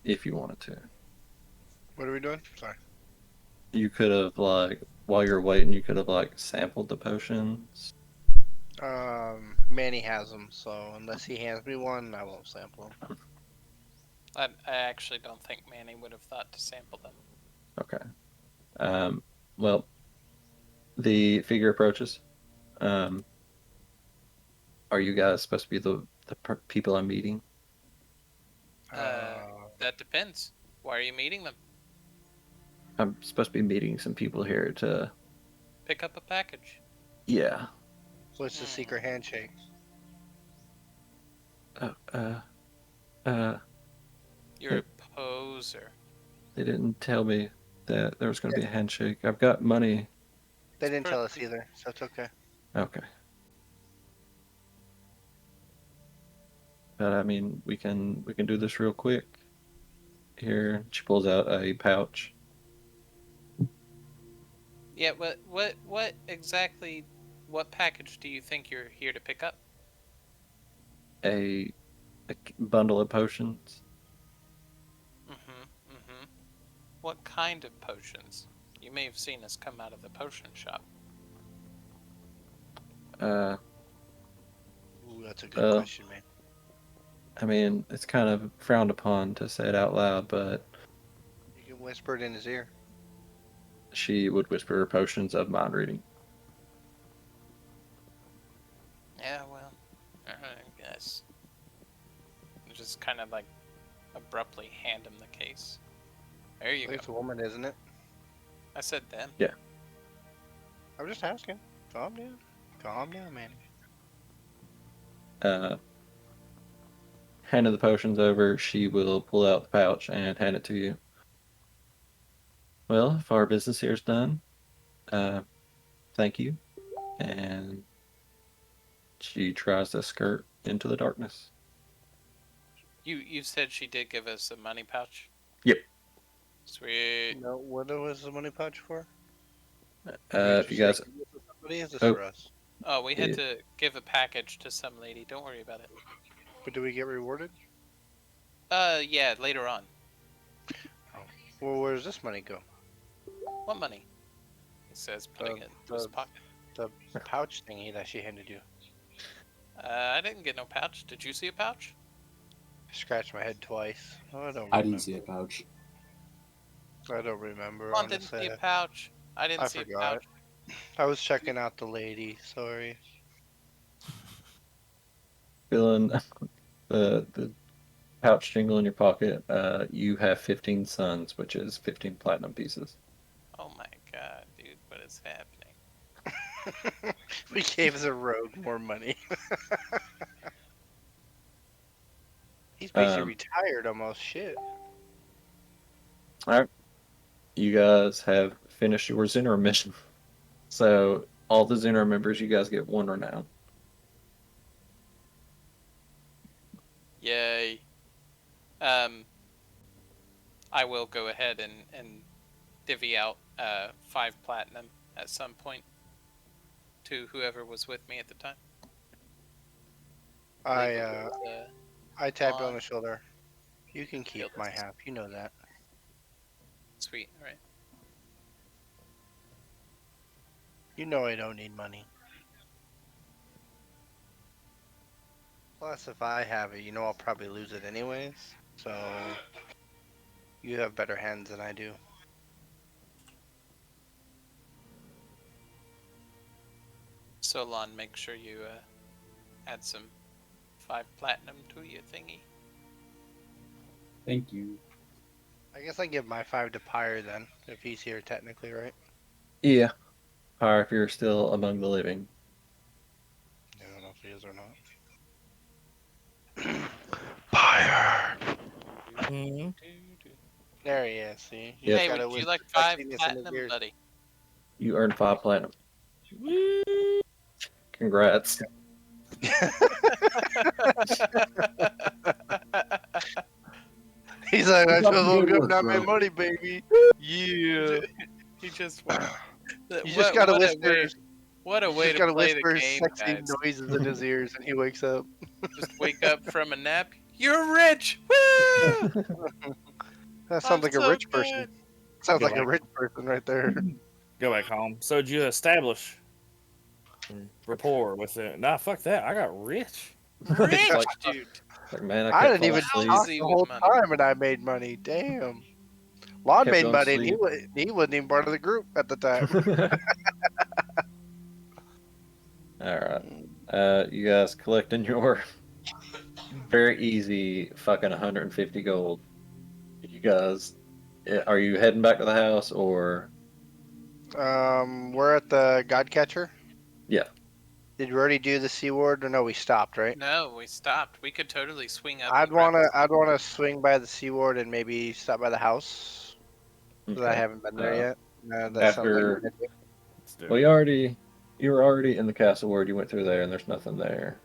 if you wanted to. What are we doing? Sorry. You could have like while you're waiting, you could have like sampled the potions. Manny has them, so unless he hands me one, I won't sample them. I actually don't think Manny would have thought to sample them. Okay. Um, well, the figure approaches. Um, are you guys supposed to be the people I'm meeting? That depends. Why are you meeting them? I'm supposed to be meeting some people here to. Pick up a package. Yeah. What's the secret handshake? Uh, uh, uh, You're a poser. they didn't tell me that there was going to be a handshake. I've got money. They didn't tell us either, so it's okay. Okay. But I mean, we can do this real quick. Here, she pulls out a pouch. Yeah, what exactly, what package do you think you're here to pick up? A bundle of potions. Mm-hmm. What kind of potions? You may have seen us come out of the potion shop. Uh, Ooh, that's a good well, question, man. I mean, it's kind of frowned upon to say it out loud, but You can whisper it in his ear. she would whisper potions of mind reading. Yeah, well, I guess. Just kind of like abruptly hand him the case. There you It's a go. woman, isn't it? I said them. Yeah. I'm just asking. Calm down. Calm down, Manny. Uh, Handing the potions over, she will pull out the pouch and hand it to you. Well, if our business here is done, uh, thank you. And she tries to skirt into the darkness. You said she did give us a money pouch? Yep. Sweet. No, what was the money pouch for? If you guys, Somebody is this oh, for us? Oh, we had Yeah. to give a package to some lady. Don't worry about it. But do we get rewarded? Yeah, later on. Oh. Well, where does this money go? What money? He says, putting it in his pocket. The pouch thingy that she handed you. I didn't get no pouch. Did you see a pouch? I scratched my head twice. Oh, I don't I remember. didn't see a pouch. I don't remember, Come on, didn't honestly. see a pouch. I didn't I see a forgot. pouch. I was checking out the lady. Sorry. feeling the pouch jingle in your pocket, you have 15 suns, which is 15 platinum pieces. Oh my god, dude, what is happening? We gave the rogue more money. He's basically retired almost. Shit. All right. You guys have finished your Xenar mission. So, all the Xenar members, you guys get one renown. Yay. I will go ahead and divvy out 5 platinum at some point to whoever was with me at the time. I tapped you on the shoulder. You can keep my half. You know that. Sweet, alright. You know I don't need money. Plus, if I have it, you know I'll probably lose it anyways. So, you have better hands than I do. Solon, make sure you add some 5 platinum to your thingy. Thank you. I guess I give my 5 to Pyre then, if he's here technically, right? Yeah. Or if you're still among the living. I don't know if he is or not. Pyre! Mm-hmm. There he is, see? He's Yep. Hey, got would a you wisdom like 5 sexiness in his platinum, ears. buddy? You earned 5 platinum. Congrats. He's like, I Keep up just the woke good up, work, not my bro. money, baby. Yeah. He just won. You just gotta whisper. What a You way just to gotta play the whisper game, sexy guys. noises in his ears, and he wakes up. Just wake up from a nap. You're rich! Woo! That I'm sounds like a so rich person. good. Sounds Go like a back. rich person right there. Go back home. So did you establish rapport with it? Nah, fuck that. I got rich. Rich, like, dude. like, man, I I kept didn't falling even asleep. talk Lousy the with whole money. time, and I made money. Damn. Lon Kept made going to money, and sleep. he wasn't even part of the group at the time. All right. You guys collecting your very easy fucking 150 gold. You guys, are you heading back to the house or? We're at the Godcatcher. Yeah. Did we already do the Sea Ward, or no? We stopped, right? No, we stopped. We could totally swing up I'd and grab wanna, the I'd seafood. wanna swing by the Sea Ward and maybe stop by the house. 'Cause I Okay. haven't been there yet. No, that sounds like a After, good idea. Let's do well, it. you were already in the castle ward. You went through there, and there's nothing there.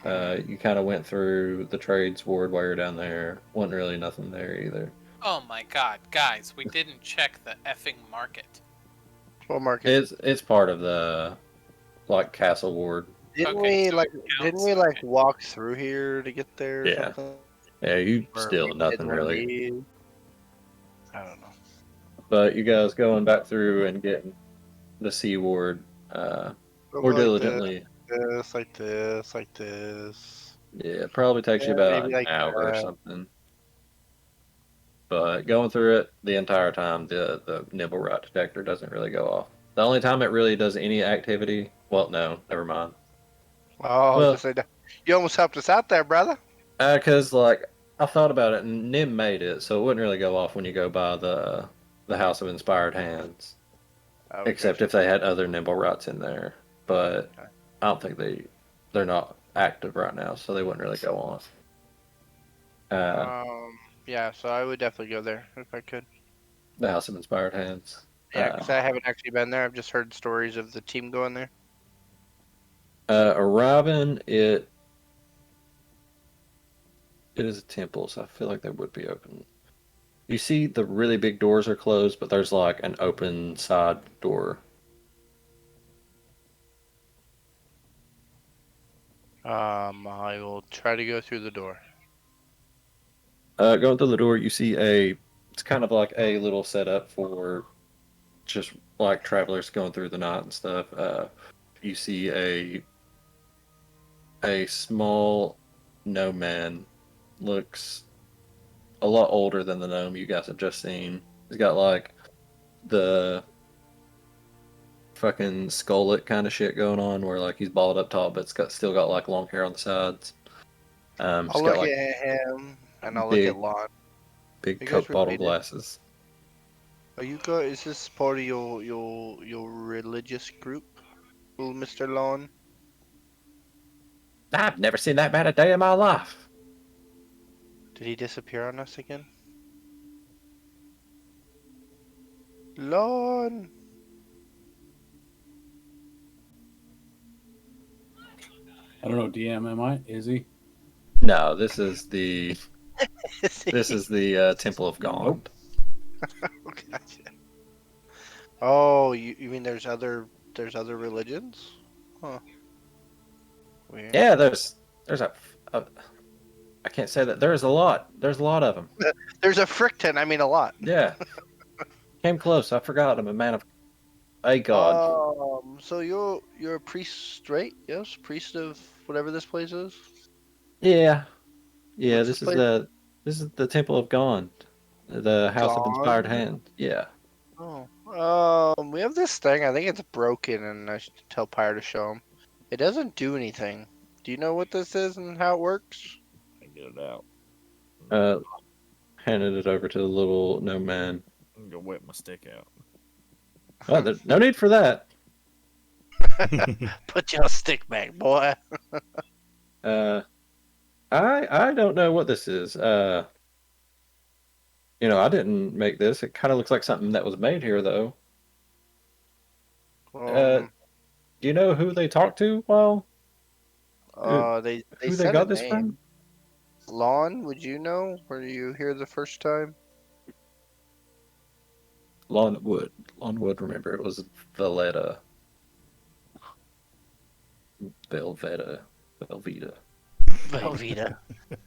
You kind of went through the trades ward while you're down there. Wasn't really nothing there either. Oh my god, guys, we didn't check the effing market. What market? It's part of the like castle ward. Didn't Okay, we so like? it Didn't counts. we like Okay. walk through here to get there or Yeah. something? Yeah, you Or still maybe did nothing one of really. these? I don't know. But you guys going back through and getting the C ward Go more like this, diligently. like this, like this. Yeah, it probably takes you Yeah, about maybe an like hour or that. something. But going through it the entire time, the nibble rot detector doesn't really go off. The only time it really does any activity, well, no, never mind. Oh, I was Well, gonna say that. You almost helped us out there, brother. because like I thought about it, and Nim made it, so it wouldn't really go off when you go by the House of Inspired Hands, Oh, except gotcha. if they had other nibble rots in there. But Okay. I don't think they're not active right now, so they wouldn't really go on. Yeah, so I would definitely go there if I could. The House of Inspired Hands. Yeah, because I haven't actually been there. I've just heard stories of the team going there. Arriving, it is a temple, so I feel like they would be open. You see, the really big doors are closed, but there's like an open side door. I will try to go through the door. Going through the door, you see it's kind of like a little setup for just like travelers going through the night and stuff. You see a small gnome man, looks a lot older than the gnome you guys have just seen. He's got like the fucking skullet kind of shit going on, where like he's bald up top, but still got like long hair on the sides. I'll He's got look like at him and I'll look at big Lon. big You guys Coke bottle related? glasses. Are you go? Is this part of your religious group, little Mr. Lon? I've never seen that man a day in my life. Did he disappear on us again? Lon. I don't know, DM, am I? Is he? No, this is the Temple of Gond. Nope. Oh, gotcha. Oh, you mean there's other religions? Huh. Weird. Yeah, there's a I can't say that. There's a lot. There's a lot of them. There's a fricton. I mean, a lot. Yeah, came close. I forgot. I'm a man of a god. So you're a priest, right? Yes, priest of whatever this place is. Yeah, yeah. What's this place? This is the Temple of Gond, the House of Inspired Gone. Hand. Yeah. We have this thing. I think it's broken, and I should tell Pyre to show him. It doesn't do anything. Do you know what this is and how it works? I get it out. Uh, handed it over to the little gnome man. I'm gonna whip my stick out. Oh, there's no need for that. Put your stick back, boy. Uh, I don't know what this is. I didn't make this. It kind of looks like something that was made here, though. Uh, Um, do you know who they talked to? Well, they who they said a got this from? name. Lon, would you know? Were you here the first time? Lawnwood. Lawnwood. Remember, it was Velveta. Velveta. Velveeta. Velveeta.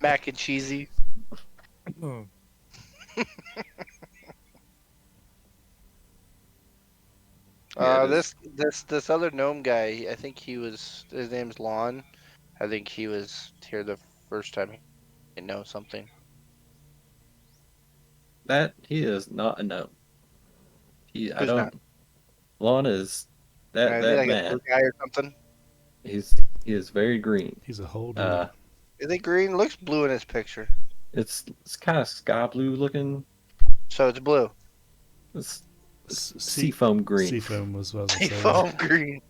Mac and cheesy. Yeah, it is. This other gnome guy, I think his name's Lon. I think he was here the first time he know something. That he is not a gnome. I Who's not? don't. Lon is that Is he that like a man. blue guy or something? He is very green. He's a whole dude. Uh, Is he green? Looks blue in his picture. it's kind of sky blue looking. So it's blue. It's Sea seafoam green. Seafoam was what I was Sea gonna say. foam green.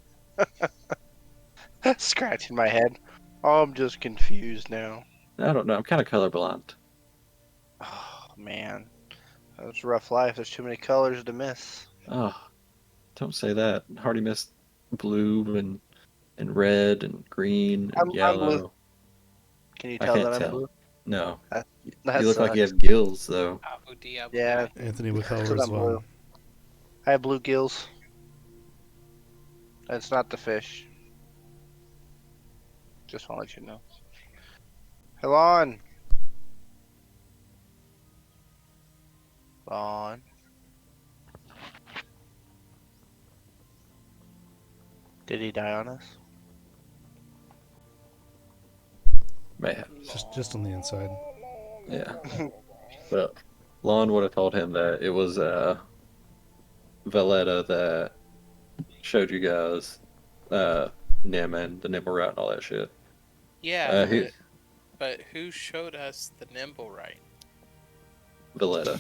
Scratching my head. Oh, I'm just confused now. I don't know. I'm kind of colorblind. Oh man, that's a rough life. There's too many colors to miss. Oh, don't say that. Hardy missed blue and red and green and I'm blue. yellow. Can you I tell can't that I'm tell. blue? No, That you look like you sucks. have gills though. Abu Diab. Yeah, Anthony, what color because is I'm blue. Lon? I have blue gills. It's not the fish. Just want to let you know. Hey, Lon. Lon. Did he die on us? Man, Just on the inside. yeah. Well, Lon would have told him that it was Valletta that showed you guys Nim and the Nimble Route and all that shit. Yeah, He but who showed us the nimble right? Valletta.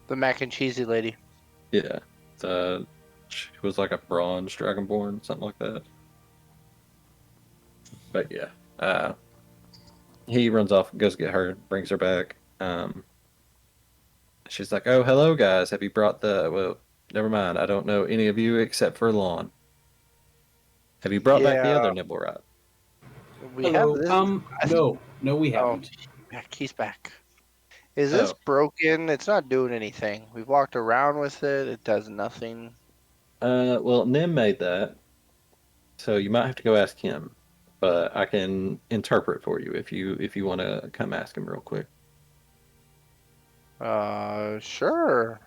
The mac and cheesy lady. Yeah. She was like a bronze dragonborn, something like that. But yeah. He runs off and goes get her, brings her back. She's like, "Oh, hello, guys. Have you brought well, never mind. I don't know any of you except for Lon. Have you brought back the Yeah, other nibble rat?" we Hello. have this. No, we Oh, haven't. he's back. Is this Oh, broken? It's not doing anything. We've walked around with it. It does nothing. well, Nim made that, so you might have to go ask him. But I can interpret for you if you want to come ask him real quick. Sure.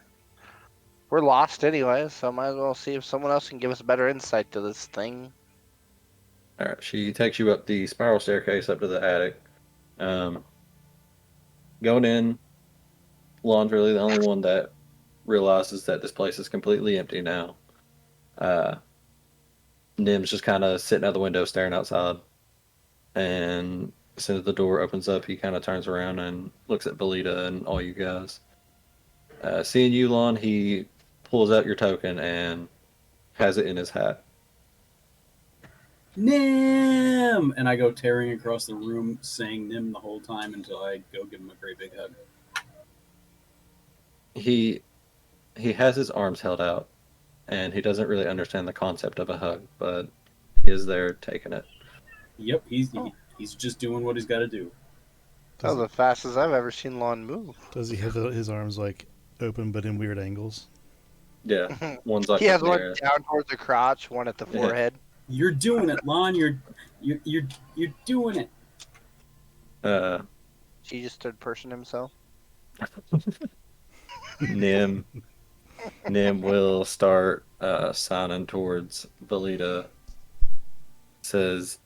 We're lost anyway, so might as well see if someone else can give us better insight to this thing. All right, she takes you up the spiral staircase up to the attic. Going in, Lon's really the only one that realizes that this place is completely empty now. Uh, Nim's just kind of sitting out the window staring outside. And as soon as the door opens up, he kind of turns around and looks at Belita and all you guys. Seeing you, Lon, he pulls out your token and has it in his hat. Nim! And I go tearing across the room saying Nim the whole time until I go give him a great big hug. He has his arms held out, and he doesn't really understand the concept of a hug, but he is there taking it. Yep, he's just doing what he's got to do. That was the fastest I've ever seen Lon move. Does he have his arms like open but in weird angles? Yeah, one's like He has up in the one air. down towards the crotch, one at the Yeah. forehead. You're doing it, Lon. You're doing it. She just third person himself. Nim will start signing towards Valita. Says,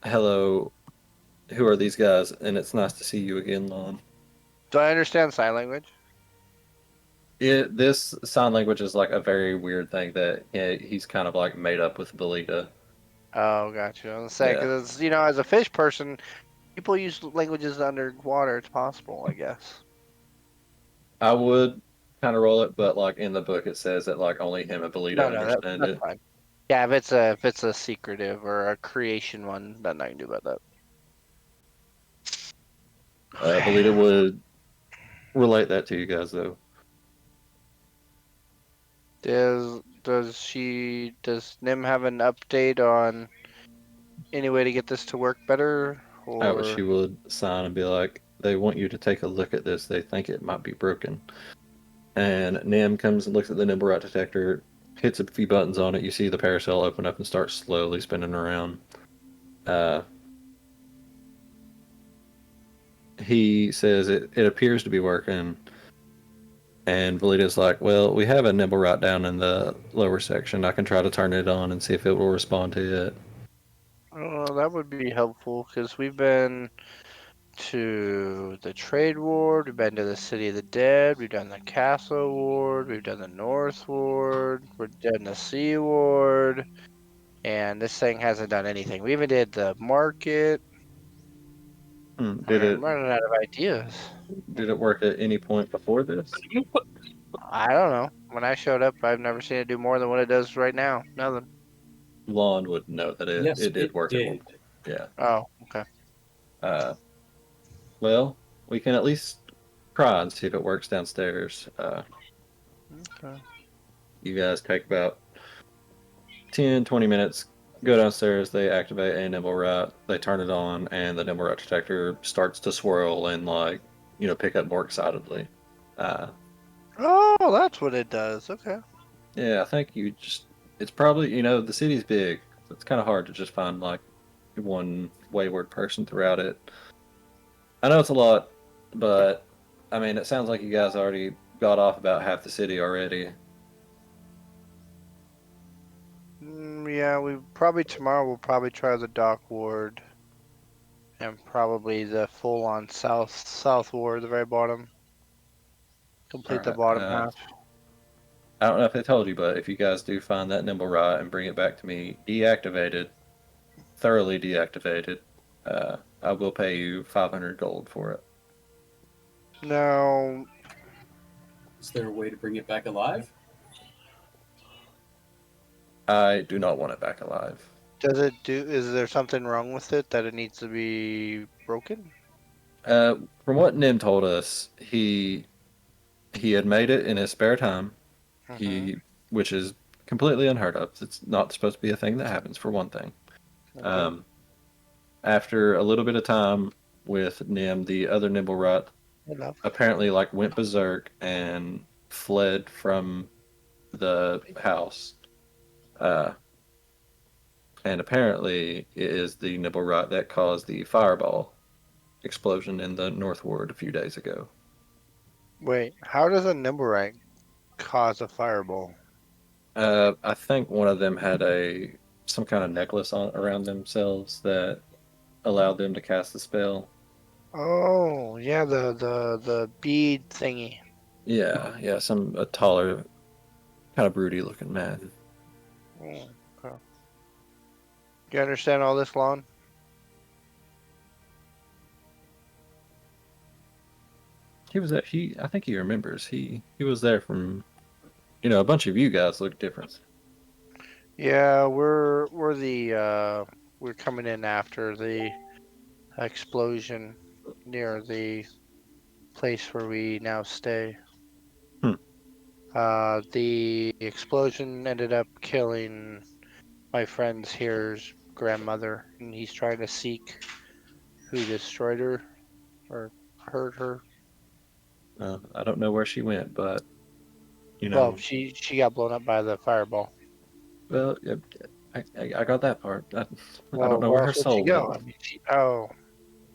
"Hello, who are these guys?" And it's nice to see you again, Lon. Do I understand sign language? This sign language is like a very weird thing that he's kind of like made up with Valita. Oh, gotcha. I was saying Yeah. because as a fish person, People use languages underwater. It's possible, I guess. I would kind of roll it, but like in the book, it says that like only him and Belita No, understand that's it. fine. Yeah, if it's a secretive or a creation one, nothing I can do about that. Belita would relate that to you guys though. Does Nim have an update on any way to get this to work better? She Or would sign and be like, "They want you to take a look at this. They think it might be broken." And Nim comes and looks at the nimble rat detector, hits a few buttons on it. You see the parasail open up and start slowly spinning around. Uh, he says it appears to be working. And Valita's like, well, we have a nimble rat down in the lower section. I can try to turn it on and see if it will respond to it. that would be helpful because we've been to the Trade Ward, we've been to the City of the Dead, we've done the Castle Ward, we've done the North Ward, we're done the Sea Ward, and this thing hasn't done anything. We even did the market. I Did mean, I'm it running out of ideas. did it work at any point before this? I don't know. When I showed up, I've never seen it do more than what it does right now. Nothing. Lon would know that Yes, it did it work at one did. point. Yeah. Oh, okay. Uh, well, we can at least try and see if it works downstairs. Okay. You guys take about 10, 20 minutes, go downstairs, they activate a nimble rat, they turn it on, and the nimble rat detector starts to swirl and, like, pick up more excitedly. Uh, Oh, that's what it does. Okay. yeah, I think it's probably, the city's big, so it's kind of hard to just find, like, one wayward person throughout it. I know it's a lot, but, I mean, it sounds like you guys already got off about half the city already. Yeah, we probably tomorrow we'll probably try the dock ward and probably the full on south ward, the very bottom. All Complete the right. bottom half. I don't know if they told you, but if you guys do find that nimble rot and bring it back to me deactivated, thoroughly deactivated, I will pay you 500 gold for it. Now, Is there a way to bring it back alive? I do not want it back alive. does it do? Is there something wrong with it that it needs to be broken? From what Nim told us, he had made it in his spare time. Mm-hmm. He, which is completely unheard of. It's not supposed to be a thing that happens, for one thing. Okay. Um, After a little bit of time with Nim, the other nimble rot Enough. apparently like went berserk and fled from the house. Uh, and apparently it is the nibble rot that caused the fireball explosion in the North Ward a few days ago. Wait, how does a nimble cause a fireball? I think one of them had some kind of necklace around themselves that allowed them to cast the spell. Oh, yeah, the bead thingy. Yeah, a taller, kind of broody looking man. Oh, okay. Do you understand all this, Lon? He was at he. I think he remembers. He was there from. A bunch of you guys look different. Yeah, we're coming in after the explosion near the place where we now stay. Hmm. The explosion ended up killing my friend's here's grandmother, and he's trying to seek who destroyed her or hurt her. I don't know where she went, but Well, she got blown up by the fireball. well, yeah, I got that part. I don't Well, know where where her else would she soul go? went, I mean, oh,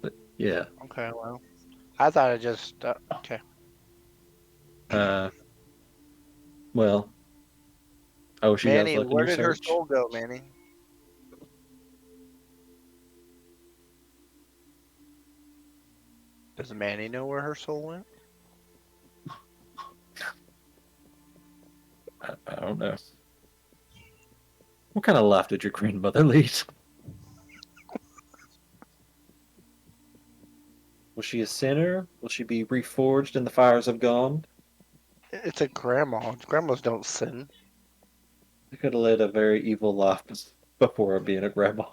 but yeah. okay, well, I thought it just okay. Uh, well, I wish you guys Manny, luck in where your did her search. soul go, Manny? Does Manny know where her soul went? I don't know. What kind of life did your grandmother lead? Was she a sinner? Will she be reforged in the fires of God? It's a grandma. Grandmas don't sin. I could have led a very evil life before being a grandma.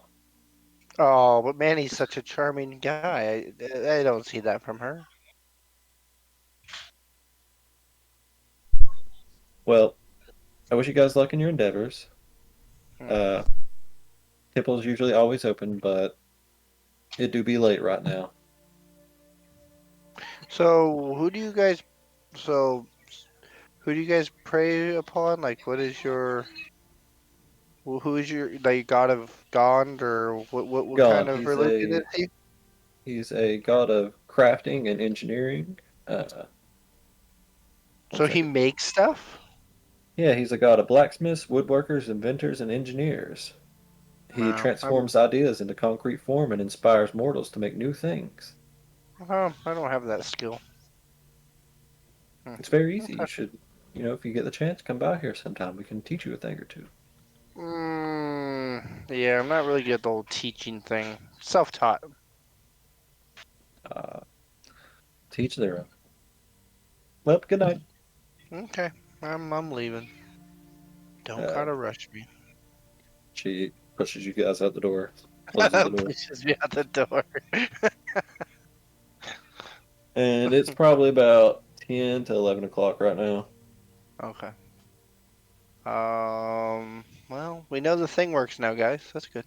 Oh, but Manny's such a charming guy. I don't see that from her. Well, I wish you guys luck in your endeavors. Hmm. Uh, Temple's usually always open, but it do be late right now. So who do you guys? So who do you guys pray upon? Like, what is your? Who is your like god of Gond or what kind God, of religion is he? he's a god of crafting and engineering. One So he second. makes stuff. Yeah, he's a god of blacksmiths, woodworkers, inventors, and engineers. He No, transforms ideas into concrete form and inspires mortals to make new things. I don't have that skill. Hmm. It's very easy. Okay. You should, if you get the chance, come by here sometime. We can teach you a thing or two. Yeah, I'm not really good at the whole teaching thing. Self-taught. Uh, teach their own. Well, good night. Okay, I'm leaving. Don't Uh, gotta rush me. she pushes you guys out the door, closes the door. Pushes me out the door. And it's probably about 10 to 11 o'clock right now. Okay. Well, we know the thing works now, guys. That's good.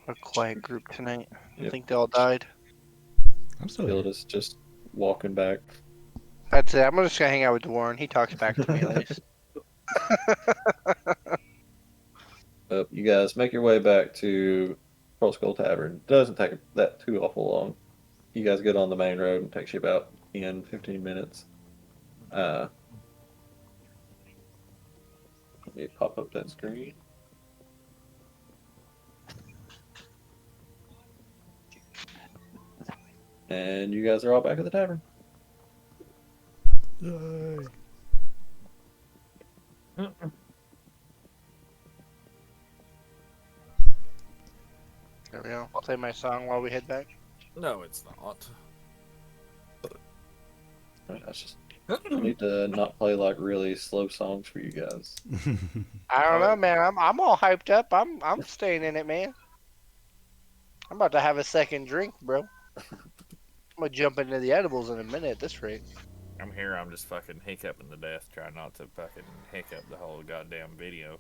A quiet group tonight. I Yep. think they all died. I'm still here. Hilda's just walking back. That's it. I'm just gonna hang out with Warren. He talks back to me at least. You guys make your way back to Pearl Skull Tavern. Doesn't take that too awful long. You guys get on the main road and it takes you about 10, 15 minutes. Let me pop up that screen. And you guys are all back at the tavern. Yay. There we go. Play my song while we head back. No, it's not. I need to not play like really slow songs for you guys. I don't know, man. I'm all hyped up. I'm staying in it, man. I'm about to have a second drink, bro. I'm gonna jump into the edibles in a minute at this rate. I'm here. I'm just fucking hiccuping to death, trying not to fucking hiccup the whole goddamn video.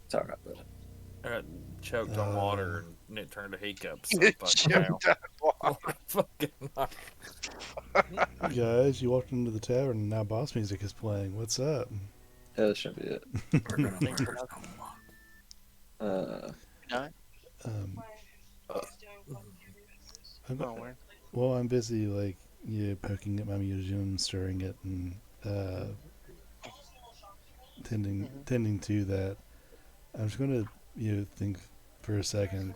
It's all right, brother. I choked on water and it turned to hiccups. So Choked on fucking Guys, you walked into the tavern and now boss music is playing. What's up? Yeah, that should be it. Uh, Um, Oh, where? well, I'm busy poking at my museum, stirring it, and tending to that. I'm just gonna think for a second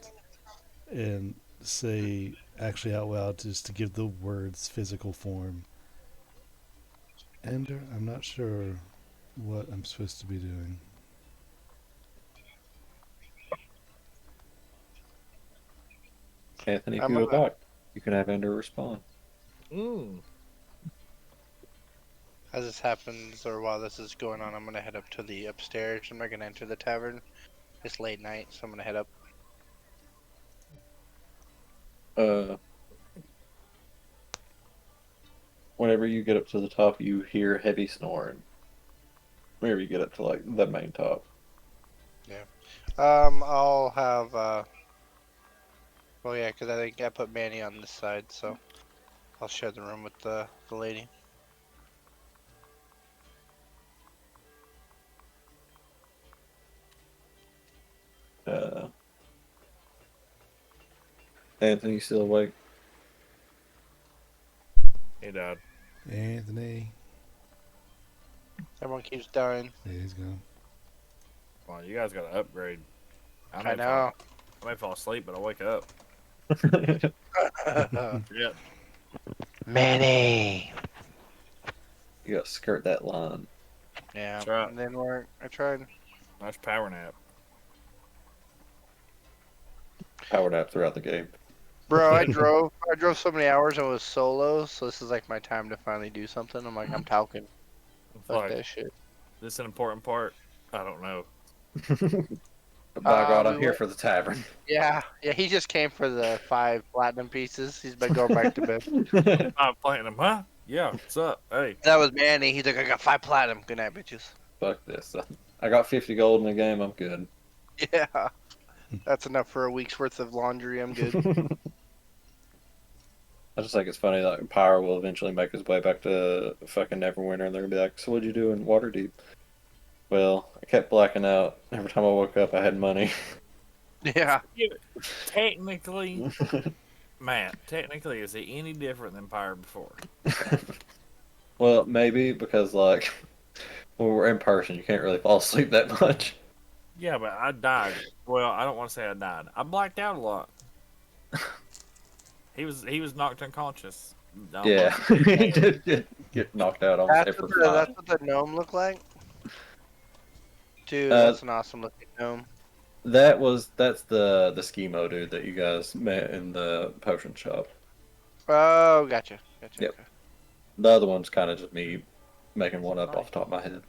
and say actually out loud just to give the words physical form. And I'm not sure what I'm supposed to be doing. Anthony, if I'm you gonna- go back, you can have Ender respond. As this happens, or while this is going on, I'm gonna head up to the upstairs. I'm not gonna enter the tavern. It's late night, so I'm gonna head up. Whenever you get up to the top, you hear heavy snoring. Whenever you get up to like the main top. I'll have well, yeah, because I think I put Manny on this side, so I'll share the room with the lady. Uh, Anthony, still awake? Hey, Dad. Anthony. Everyone keeps dying. Yeah, he's gone. Well, you guys got to upgrade. I know. I may fall asleep, but I'll wake up. Yeah. Manny. You gotta skirt that line. Yeah, That's right. and then I tried. Nice power nap. power nap throughout the game. Bro, I drove so many hours and was solo, so this is like my time to finally do something. I'm like, I'm talking. It's Fuck like, that shit. this is an important part. I don't know. By God, We I'm here went. for the tavern. Yeah, he just came for the 5 platinum pieces. He's been going back to bed. I'm playing them, huh? Yeah. What's up? Hey. That was Manny. He's like, I got 5 platinum. Good night, bitches. Fuck this. I got 50 gold in the game. I'm good. Yeah, that's enough for a week's worth of laundry. I'm good. I just think it's funny that Pyro will eventually make his way back to fucking Neverwinter, and they're gonna be like, "So what'd you do in Waterdeep?" Well, I kept blacking out. Every time I woke up, I had money. Yeah. Technically, Matt, technically, is it any different than Pyre before? Well, maybe because like when we're in person, you can't really fall asleep that much. Yeah, but I died. Well, I don't want to say I died. I blacked out a lot. He was knocked unconscious. Yeah, he did get knocked out almost That's every that's fight. what the gnome looked like. Dude, Uh, that's an awesome looking gnome. that's the schemo dude that you guys met in the potion shop. Oh, gotcha. Yep. Okay. The other one's kind of just me making one up Nice. off the top of my head.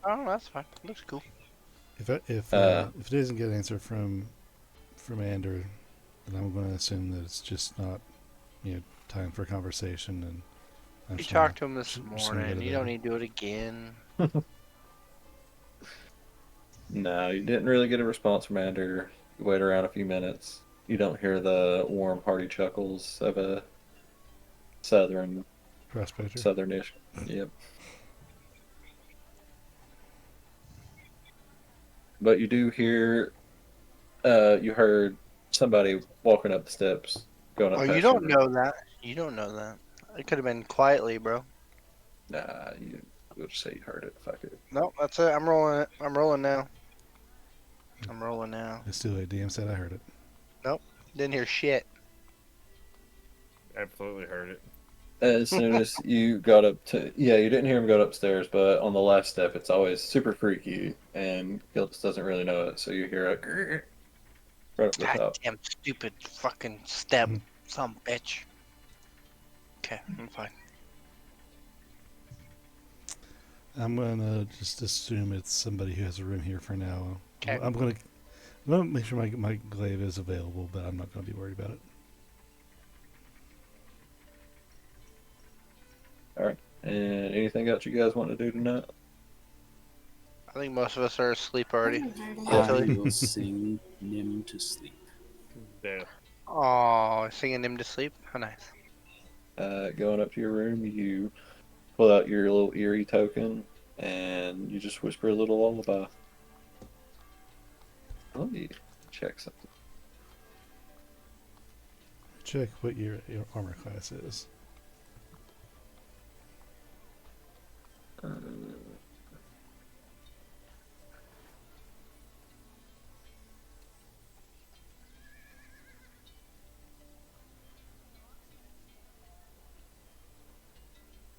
Oh, that's fine. Looks cool. If if Uh, it doesn't get an answer from Ander, then I'm going to assume that it's just not time for a conversation, and I'm You just gonna- talked to him this just gonna go morning. to You bed. don't need to do it again. No, you didn't really get a response from Ander. You wait around a few minutes. You don't hear the warm, hearty chuckles of a Prospector. southernish. Yep. But you do hear. You heard somebody walking up the steps, going up Oh, you past your don't room. know that. You don't know that. It could have been quietly, bro. Nah, we'll just say you heard it. Fuck it. Nope, that's it. I'm rolling it. I'm rolling now. I'm rolling now. It's too late. DM said I heard it. Didn't hear shit. Absolutely heard it. As soon as you got up to, yeah, you didn't hear him go upstairs, but on the last step, it's always super freaky, and Gildas doesn't really know it, so you hear a grrr right up the God top. damn stupid fucking step. Mhm. Some bitch. Okay, I'm fine. I'm gonna just assume it's somebody who has a room here for now. Okay. I'm gonna make sure my glaive is available, but I'm not gonna be worried about it. And anything else you guys want to do tonight? I think most of us are asleep already. I Philly. will sing Nim to sleep. Yeah. Oh, singing him to sleep. How nice. Going up to your room, you pull out your little eerie token, and you just whisper a little lullaby. Let me check something. Check what your armor class is. Uh,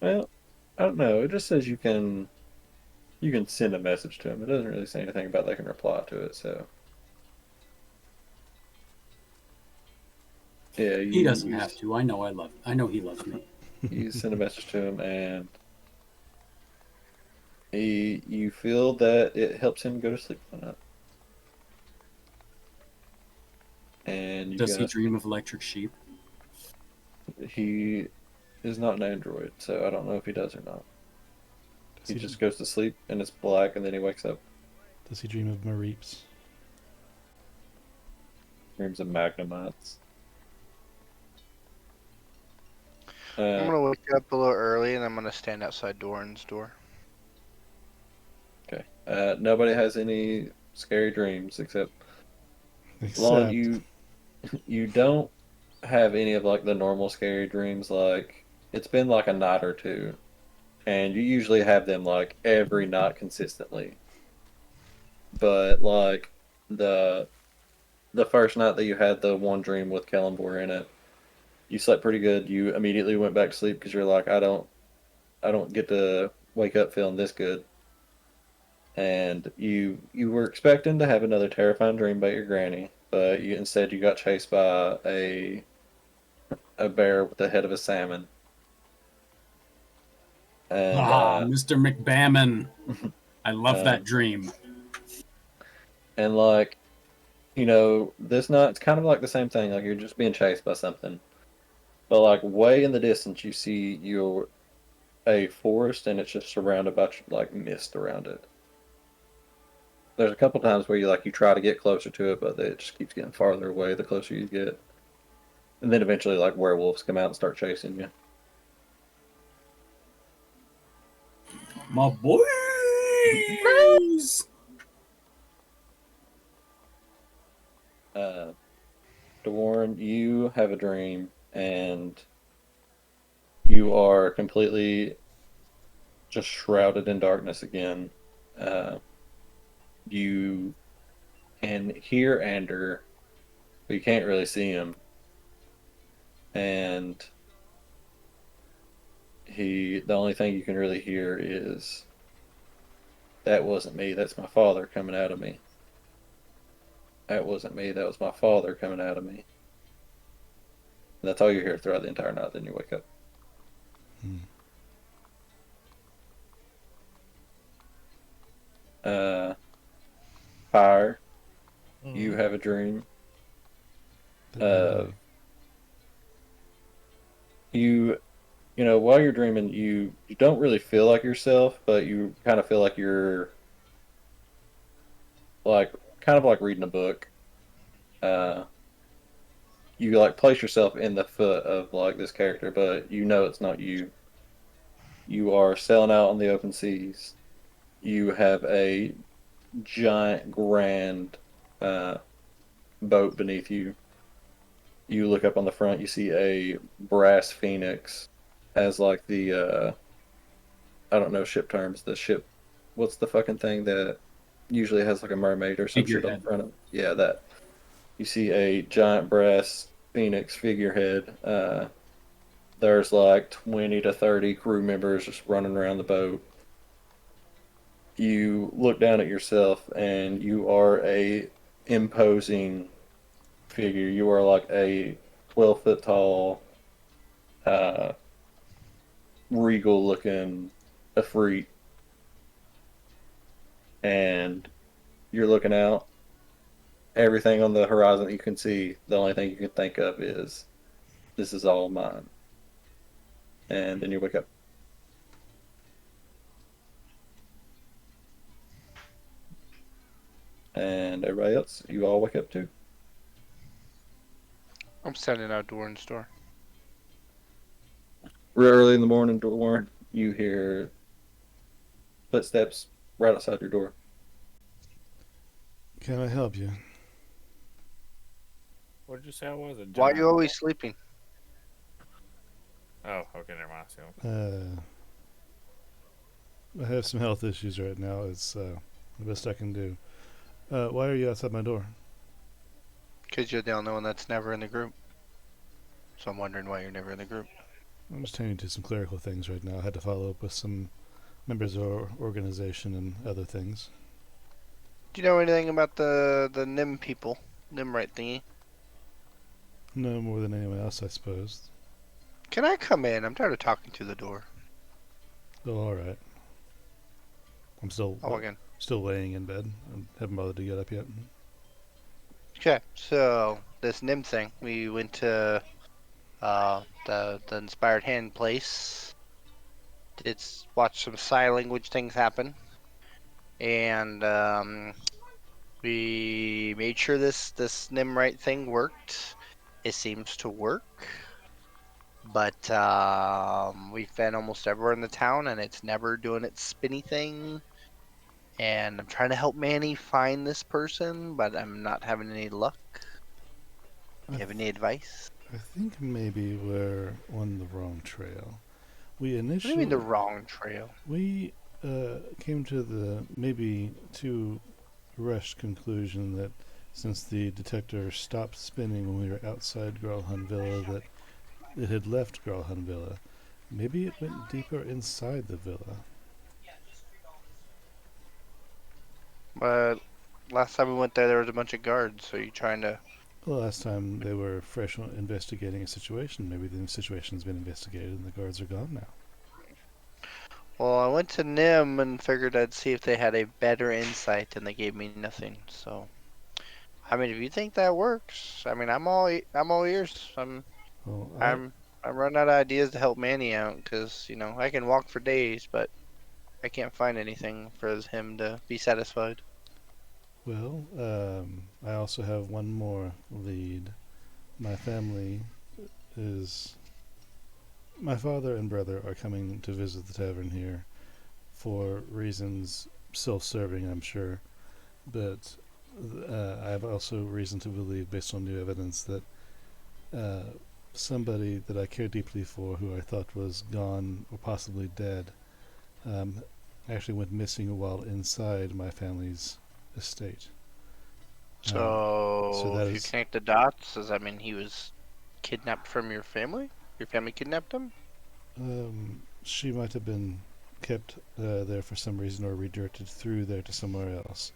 well, I don't know. It just says you can send a message to him. It doesn't really say anything about they can reply to it. So yeah, He doesn't have to. I know he loves me. You send a message to him, and you feel that it helps him go to sleep one night. And you Does he guys, dream of electric sheep? he is not an android, so I don't know if he does or not. Does He he just goes to sleep and it's black, and then he wakes up, Does he dream of Mareeps? dreams of magnemites. I'm gonna wake up a little early and I'm gonna stand outside Doran's door. Okay. Nobody has any scary dreams except Lon. You don't have any of like the normal scary dreams. Like it's been like a night or two, and you usually have them like every night consistently. But like the the first night that you had the one dream with Kellenbor in it, you slept pretty good. You immediately went back to sleep because you're like, I don't get to wake up feeling this good. And you were expecting to have another terrifying dream about your granny, but but instead you got chased by a bear with the head of a salmon. And Ah, Mr. McBammon. I love Um, that dream. and like, this night it's kind of like the same thing. Like you're just being chased by something, but like way in the distance you see a forest, and it's just surrounded by like mist around it. There's a couple times where you try to get closer to it, but it just keeps getting farther away the closer you get. And then eventually, like werewolves come out and start chasing you. My boys! Uh, DeWarren, you have a dream, and you are completely just shrouded in darkness again. Uh, you can hear Ander, but you can't really see him. And the only thing you can really hear is, "That wasn't me. That's my father coming out of me. That wasn't me. That was my father coming out of me." And that's all you hear throughout the entire night. Then you wake up. Hmm. Uh, Fire, you Mhm. have a dream. That Uh, may you while you're dreaming, you don't really feel like yourself, but you kind of feel like you're like kind of like reading a book. Uh, you like place yourself in the foot of like this character, but you know it's not you. You are sailing out on the open seas. You have a giant, grand uh, boat beneath you. You look up on the front, you see a brass phoenix, has like I don't know ship terms. The ship, what's the fucking thing that usually has like a mermaid or some shit on the Figurehead. front of it? Yeah, that. You see a giant brass phoenix figurehead. There's like 20 to 30 crew members just running around the boat. You look down at yourself, and you are a imposing figure. You are like a 12-foot tall, uh, regal looking efreet, and you're looking out. Everything on the horizon that you can see, the only thing you can think of is, "This is all mine." And then you wake up. And everybody else, you all wake up too. I'm standing outdoor in the store. Real early in the morning, Warren, you hear footsteps right outside your door. Can I help you? What did you say I was? A Why are giant? you always sleeping? Oh, okay, never mind. So, I have some health issues right now. It's the best I can do. Why are you outside my door? Because you're the only one that's never in the group. So I'm wondering why you're never in the group. I'm just tending to some clerical things right now. I had to follow up with some members of our organization and other things. Do you know anything about the Nim people? Nimrite thingy? No more than anyone else, I suppose. Can I come in? I'm tired of talking to the door. Oh, all right. I'm I'll walk in. still laying in bed. I haven't bothered to get up yet. Okay, so this Nim thing, we went to the Inspired Hand place. It's watched some sign language things happen, and we made sure this Nimrite thing worked. It seems to work, but we've been almost everywhere in the town, and it's never doing its spinny thing. And I'm trying to help Manny find this person, but I'm not having any luck. Do I, you have any advice? I think maybe we're on the wrong trail. We What do you mean the initially wrong trail? we came to the maybe too rushed conclusion that since the detector stopped spinning when we were outside Gralhun Villa, that it had left Gralhun Villa. Maybe it went deeper inside the villa. But last time we went there, there was a bunch of guards. So you trying to The last time they were fresh on investigating a situation, maybe the situation's been investigated and the guards are gone now. Well, I went to Nim and figured I'd see if they had a better insight, and they gave me nothing. So, I mean, if you think that works, I mean, I'm all ears. Well, I'm running out of ideas to help Manny out because I can walk for days, but I can't find anything for him to be satisfied. I also have one more lead. My family is. My father and brother are coming to visit the tavern here for reasons self serving, I'm sure. But I have also reason to believe, based on new evidence, that somebody that I care deeply for, who I thought was gone or possibly dead, um, actually went missing while inside my family's estate. So So, that if you is, connect the dots, does that mean he was kidnapped from your family? Your family kidnapped him? she might have been kept there for some reason or redirected through there to somewhere else.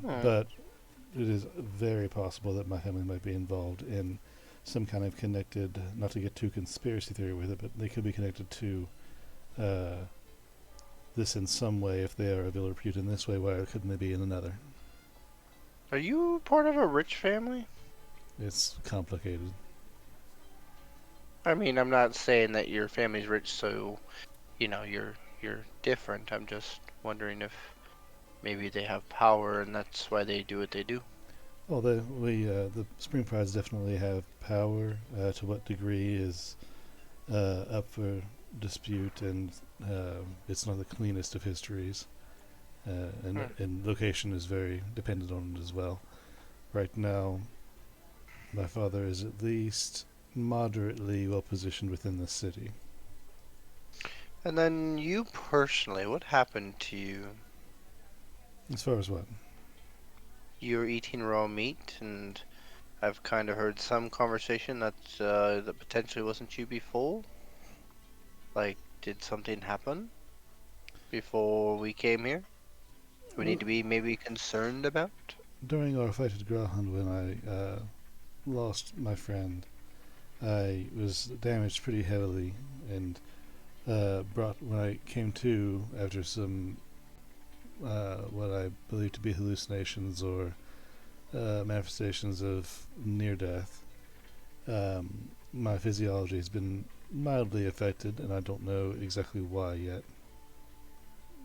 Oh. But it is very possible that my family might be involved in some kind of connected, not to get too conspiracy theory with it, but they could be connected to uh, this in some way. If they are of ill repute in this way, why couldn't they be in another? Are you part of a rich family? It's complicated. I mean, I'm not saying that your family's rich, so you're different. I'm just wondering if maybe they have power and that's why they do what they do. Well, the Spring Prides definitely have power. To what degree is up for dispute, and it's not the cleanest of histories. And location is very dependent on it as well. Right now, my father is at least moderately well positioned within the city. And then you personally, what happened to you? As far as what? You were eating raw meat, and I've kind of heard some conversation that potentially wasn't you before. Like, did something happen before we came here? We Well, need to be maybe concerned about? during our fight at Grahand, when I lost my friend, I was damaged pretty heavily, and brought when I came to after some what I believe to be hallucinations or manifestations of near death. My physiology has been mildly affected, and I don't know exactly why yet.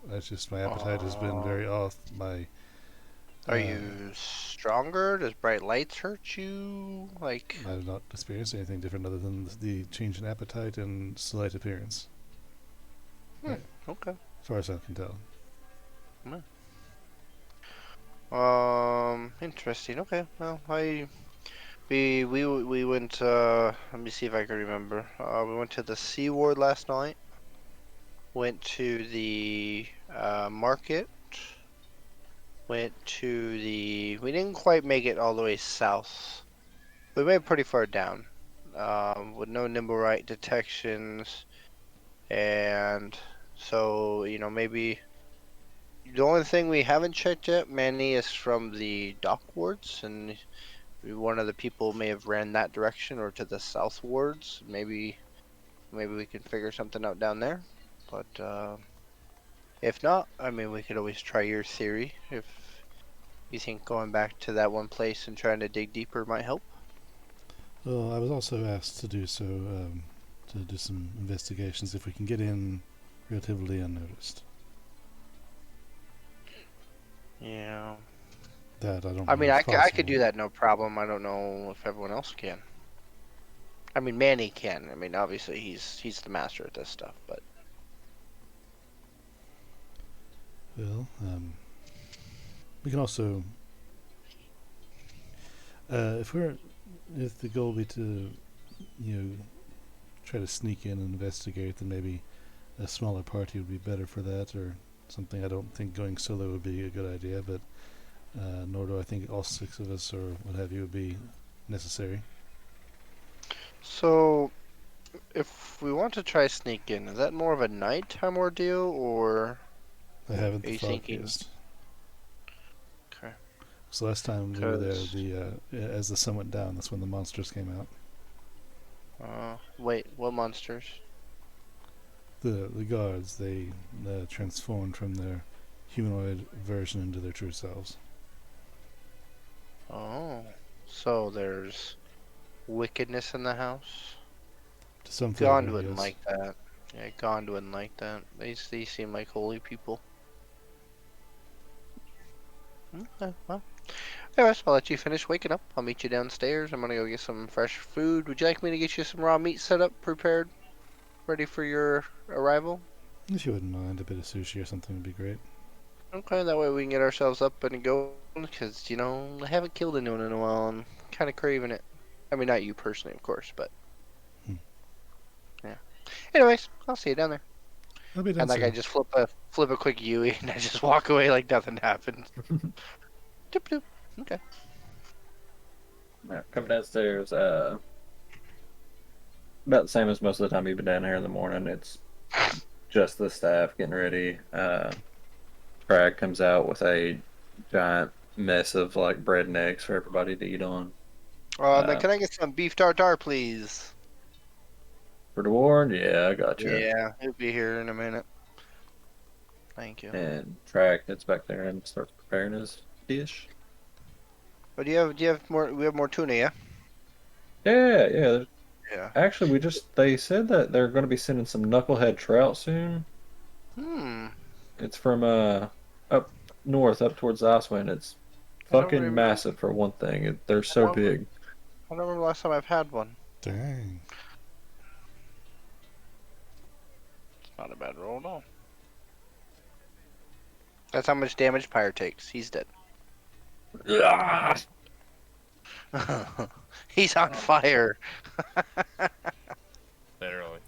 It's just my appetite has been very off. My Are you stronger? Does bright lights hurt you? Like, I have not experienced anything different other than the change in appetite and slight appearance. okay. As far as I can tell. Interesting. Okay. Well, we went. Let me see if I can remember. We went to the Sea Ward last night. Went to the market. Went to the. We didn't quite make it all the way south. We made it pretty far down. With no nimble right detections, and so maybe the only thing we haven't checked yet, Manny, is from the dock wards, and one of the people may have ran that direction or to the south wards. Maybe we can figure something out down there. But if not, I mean, we could always try your theory if you think going back to that one place and trying to dig deeper might help. Well, I was also asked to do so, to do some investigations if we can get in relatively unnoticed. Yeah. That I don't I know mean, if I possible. could do that no problem. I don't know if everyone else can. I mean, Manny can. I mean, obviously he's the master at this stuff, but Well, we can also, if the goal be to, try to sneak in and investigate, then maybe a smaller party would be better for that, or something. I don't think going solo would be a good idea, but nor do I think all 6 of us or what have you would be necessary. so if we want to try sneak in, is that more of a nighttime ordeal or I haven't are the you thinking? foggiest. Okay. So last time we were there, 'Cause- as the sun went down, that's when the monsters came out. Wait, what monsters? The guards, they transformed from their humanoid version into their true selves. Oh, so there's wickedness in the house. To some Gond flavor, wouldn't yes. like that. Yeah, Gond wouldn't like that. They seem like holy people. Okay, well. Anyways, I'll let you finish waking up. I'll meet you downstairs. I'm gonna go get some fresh food. Would you like me to get you some raw meat set up, prepared, ready for your arrival? If you wouldn't mind, a bit of sushi or something would be great. Okay, that way we can get ourselves up and going. Because, you know, I haven't killed anyone in a while. I'm kind of craving it. I mean, not you personally, of course, but. Hmm. Yeah. Anyways, I'll see you down there. I'll be down And like I soon. just flip a quick Yui and I just walk away like nothing happened. Doop doop. Okay. Yeah, come downstairs. About the same as most of the time you've been down here in the morning. It's just the staff getting ready. Crag comes out with a giant mess of like bread and eggs for everybody to eat on. And then can I get some beef tartare, please? For the war, yeah, I got you. Yeah, he'll be here in a minute. Thank you. And Track heads back there and starts preparing his dish. But do you have more? We have more tuna, yeah. Yeah, yeah. Yeah. Actually, they said that they're going to be sending some knucklehead trout soon. Hmm. It's from up north, up towards Icewind. It's I don't fucking remember. massive for one thing. They're so big. I don't remember the last time I've had one. Dang. It's not a bad roll at all. That's how much damage Pyre takes. He's dead. Ah! He's on fire. Literally.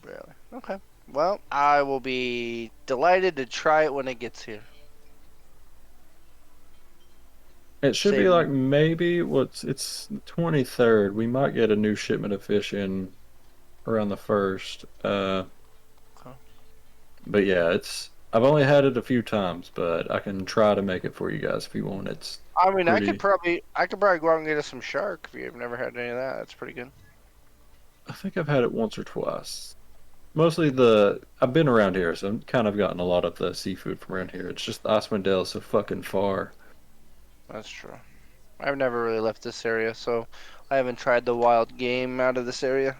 Barely. Okay. Well, I will be delighted to try it when it gets here. It should be Save like maybe it's the 23rd. We might get a new shipment of fish in around the 1st. Okay. But yeah, I've only had it a few times, but I can try to make it for you guys if you want. It's I mean, pretty. I could probably go out and get us some shark if you've never had any of that. That's pretty good. I think I've had it once or twice. Mostly I've been around here, so I've kind of gotten a lot of the seafood from around here. It's just Icewind Dale is so fucking far. That's true. I've never really left this area, so I haven't tried the wild game out of this area.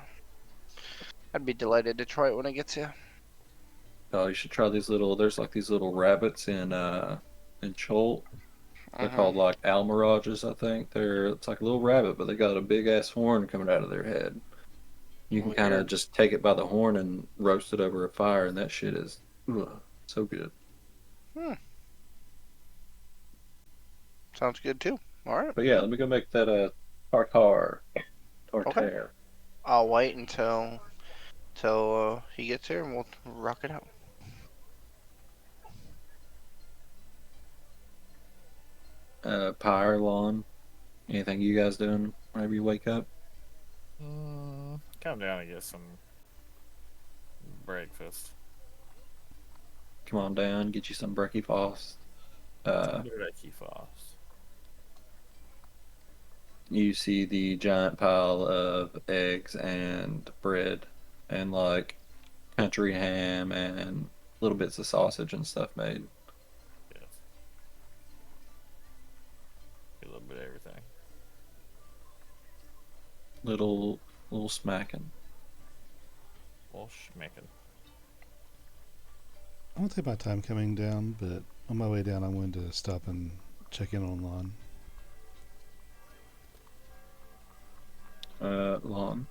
I'd be delighted to try it when it gets here. Oh, you should try there's like these little rabbits in Cholt. They're called like almirages, I think. It's like a little rabbit, but they got a big ass horn coming out of their head. You can kind of Weird. just take it by the horn and roast it over a fire, and that shit is so good. Sounds good too. All right. But yeah, let me go make that tartare. Tartare. I'll wait until he gets here and we'll rock it out. Pyre lawn. Anything you guys doing whenever you wake up? Come down and get some breakfast. Come on down, get you some brekkie fast. Brekkie fast. You see the giant pile of eggs and bread and like country ham and little bits of sausage and stuff made. Yes. A little bit of everything. Little smacking. Well, schmecking. I won't take my time coming down, but on my way down, I'm going to stop and check in on Lon. Lawn.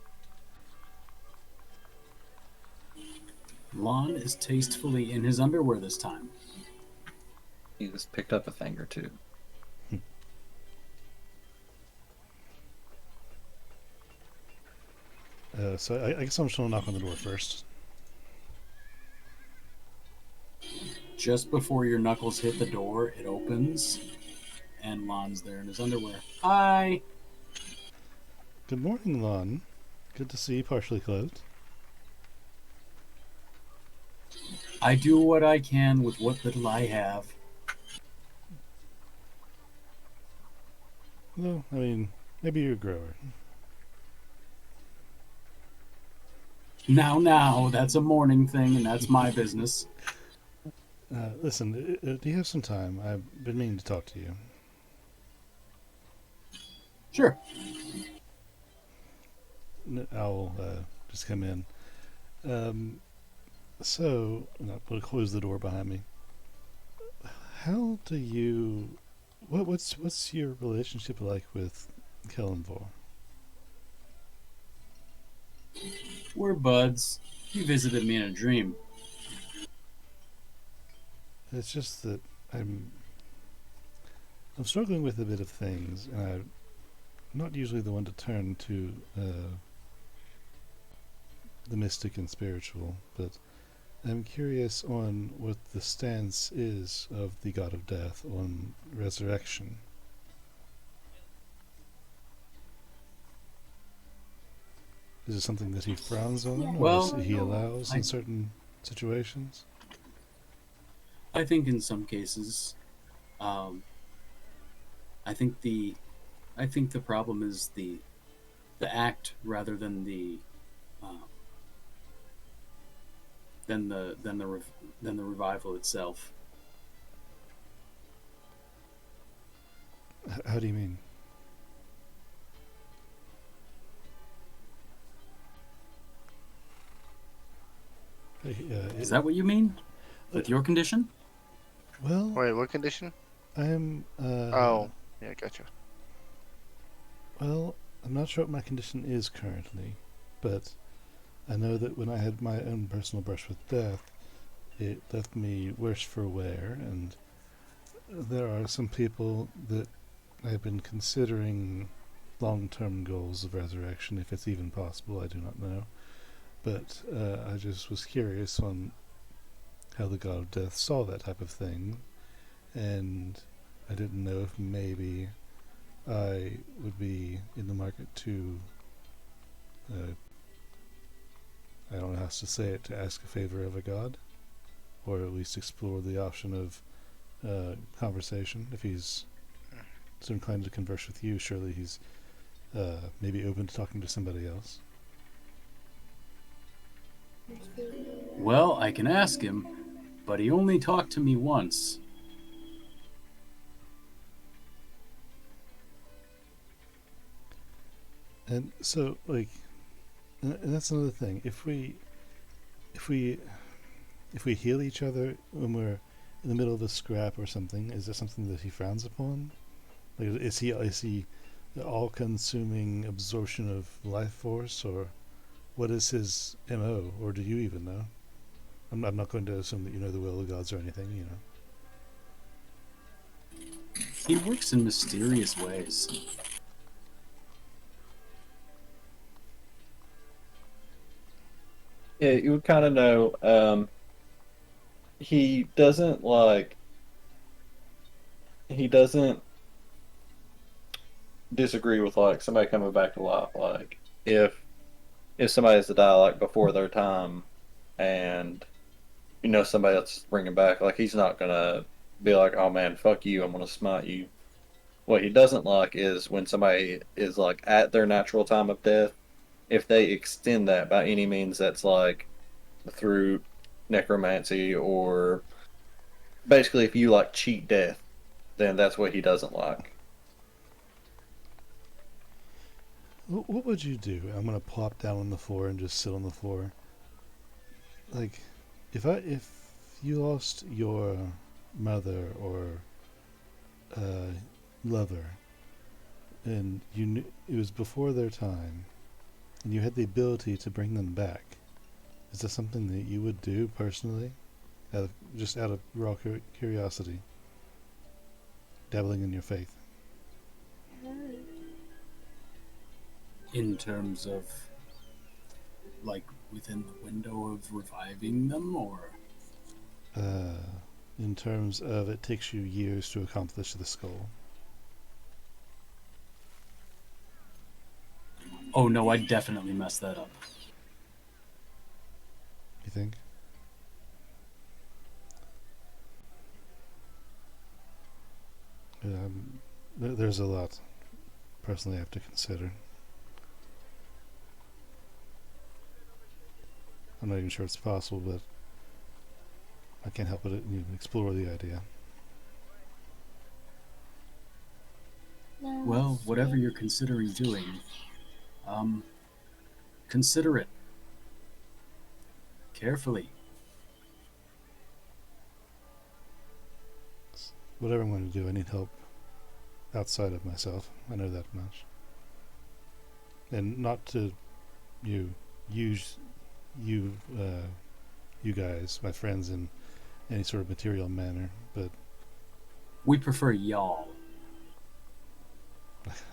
Lon is tastefully in his underwear this time. He just picked up a thing or two. So I guess I'm just going to knock on the door first. Just before your knuckles hit the door, it opens, and Lon's there in his underwear. Hi! Good morning, Lon. Good to see you partially clothed. I do what I can with what little I have. Well, I mean, maybe you're a grower. Now, that's a morning thing, and that's my business. Listen, do you have some time? I've been meaning to talk to you. Sure. I'll just come in. So, and I'll close the door behind me. How do you? What's your relationship like with Kellenvor? We're buds. He visited me in a dream. It's just that I'm I'm struggling with a bit of things, and I'm not usually the one to turn to the mystic and spiritual, but I'm curious on what the stance is of the God of Death on resurrection. Is it something that he frowns on, or Well, he allows I, in certain situations? I think in some cases, um, I think the I think the problem is the act rather than uh, than the revival itself. How do you mean? Is that what you mean with your condition? Well, Wait, what condition? I'm Oh, yeah, gotcha. well, I'm not sure what my condition is currently, but I know that when I had my own personal brush with death, it left me worse for wear, and there are some people that I've been considering long-term goals of resurrection, if it's even possible. I do not know, but I just was curious on how the god of death saw that type of thing, and I didn't know if maybe I would be in the market to, I don't know how to say it, to ask a favor of a god, or at least explore the option of conversation. If he's so inclined to converse with you, surely he's maybe open to talking to somebody else. Well, I can ask him, but he only talked to me once. And so, like, and that's another thing. If we if we heal each other when we're in the middle of a scrap or something, is that something that he frowns upon? Like, is he the all-consuming absorption of life force, or what is his MO, or do you even know? I'm not going to assume that you know the will of the gods or anything, you know. He works in mysterious ways. Yeah, you would kind of know. He doesn't like. He doesn't disagree with like somebody coming back to life. Like if somebody has to die like before their time, and somebody else is bringing back, like he's not gonna be like, oh man, fuck you, I'm gonna smite you. What he doesn't like is when somebody is like at their natural time of death, if they extend that by any means that's like through necromancy or basically if you like cheat death, then that's what he doesn't like. What would you do? I'm gonna plop down on the floor and just sit on the floor. Like, if you lost your mother or uh, lover, and you knew it was before their time, and you had the ability to bring them back, is that something that you would do personally, out of raw curiosity, dabbling in your faith? In terms of, like, within the window of reviving them, or Uh, in terms of it takes you years to accomplish the skull. oh no, I definitely messed that up. You think? There's a lot personally have to consider. I'm not even sure it's possible, but I can't help but explore the idea. Well, whatever you're considering doing, consider it carefully. Whatever I'm going to do, I need help outside of myself. I know that much. And not to use you guys, my friends, in any sort of material manner, but We prefer y'all.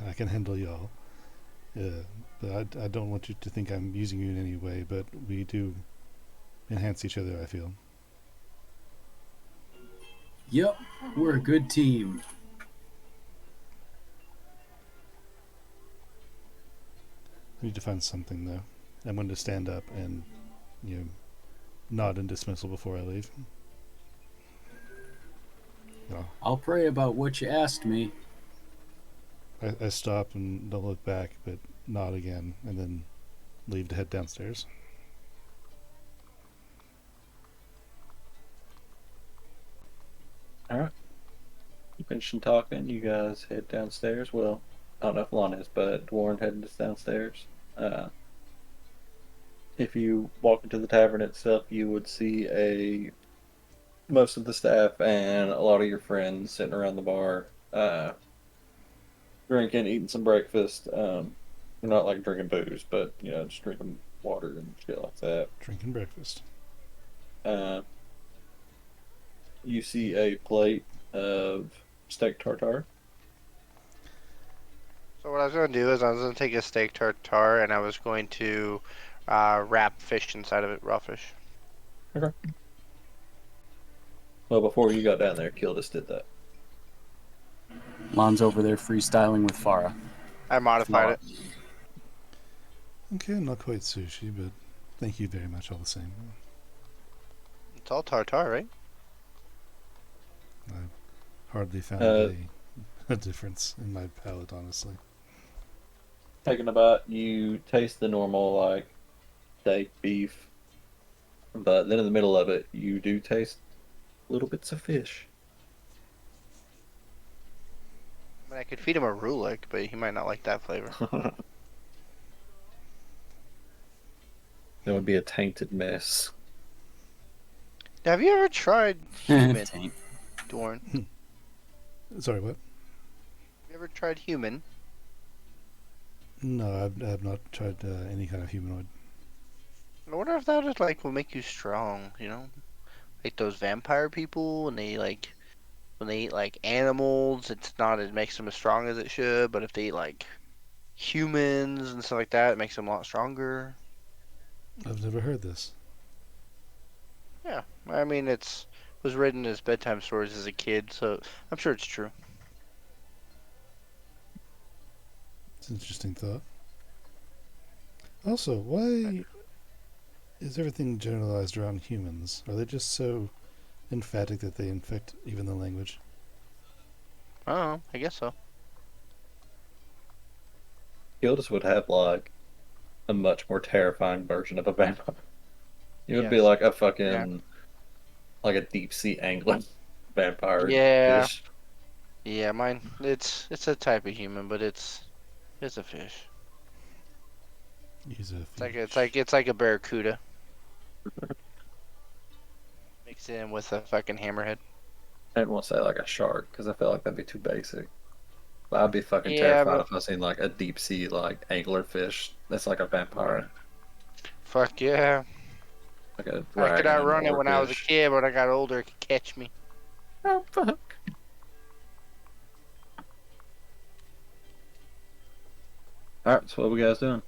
I can handle y'all. But I don't want you to think I'm using you in any way, but we do enhance each other, I feel. Yep, we're a good team. I need to find something, though. I'm going to stand up and, nod in dismissal before I leave. I'll pray about what you asked me. I stop and don't look back, but nod again, and then leave to head downstairs. All right. Finishing talking, you guys head downstairs. Well, I don't know if Lon is, but Dwarren heading downstairs. If you walk into the tavern itself, you would see most of the staff and a lot of your friends sitting around the bar, drinking, eating some breakfast. They're not like drinking booze, but just drinking water and shit like that. Drinking breakfast. Uh, you see a plate of steak tartare. So what I was going to do is I was going to take a steak tartare and I was going to wrap fish inside of it, raw fish. Okay. Well, before you got down there, Kildis did that. Lon's over there freestyling with Farah. I modified it. Okay, not quite sushi, but thank you very much all the same. It's all tartare, right? I've hardly found a difference in my palate, honestly. Taking a bite, you taste the normal like steak, beef, but then in the middle of it, you do taste little bits of fish. I mean, I could feed him a rulik, but he might not like that flavor. That would be a tainted mess. Now, have you ever tried human, Taint. Dorn? Sorry, what? Have you ever tried human? No, I have not tried any kind of humanoid. I wonder if that would will make you strong. Like those vampire people, when they eat like animals, it makes them as strong as it should. But if they eat like humans and stuff like that, it makes them a lot stronger. I've never heard this. Yeah, I mean was written as bedtime stories as a kid, so I'm sure it's true. It's an interesting thought. Also, why is everything generalized around humans? Are they just so emphatic that they infect even the language? Oh, I guess so. Kildis would have like a much more terrifying version of a vampire. It would be Yes. like a fucking like a deep sea angler vampire Yeah. fish. Yeah, mine. It's a type of human, but it's a fish. He's a It's like a barracuda. Mix it in with a fucking hammerhead. I didn't want to say like a shark because I feel like that'd be too basic. But I'd be fucking Yeah, terrified but if I seen like a deep sea like angler fish that's like a vampire, fuck yeah. like a I could dragon outrun it or when I was a fish. kid, but when I got older, it could catch me. Oh fuck! All right, so what we guys doing?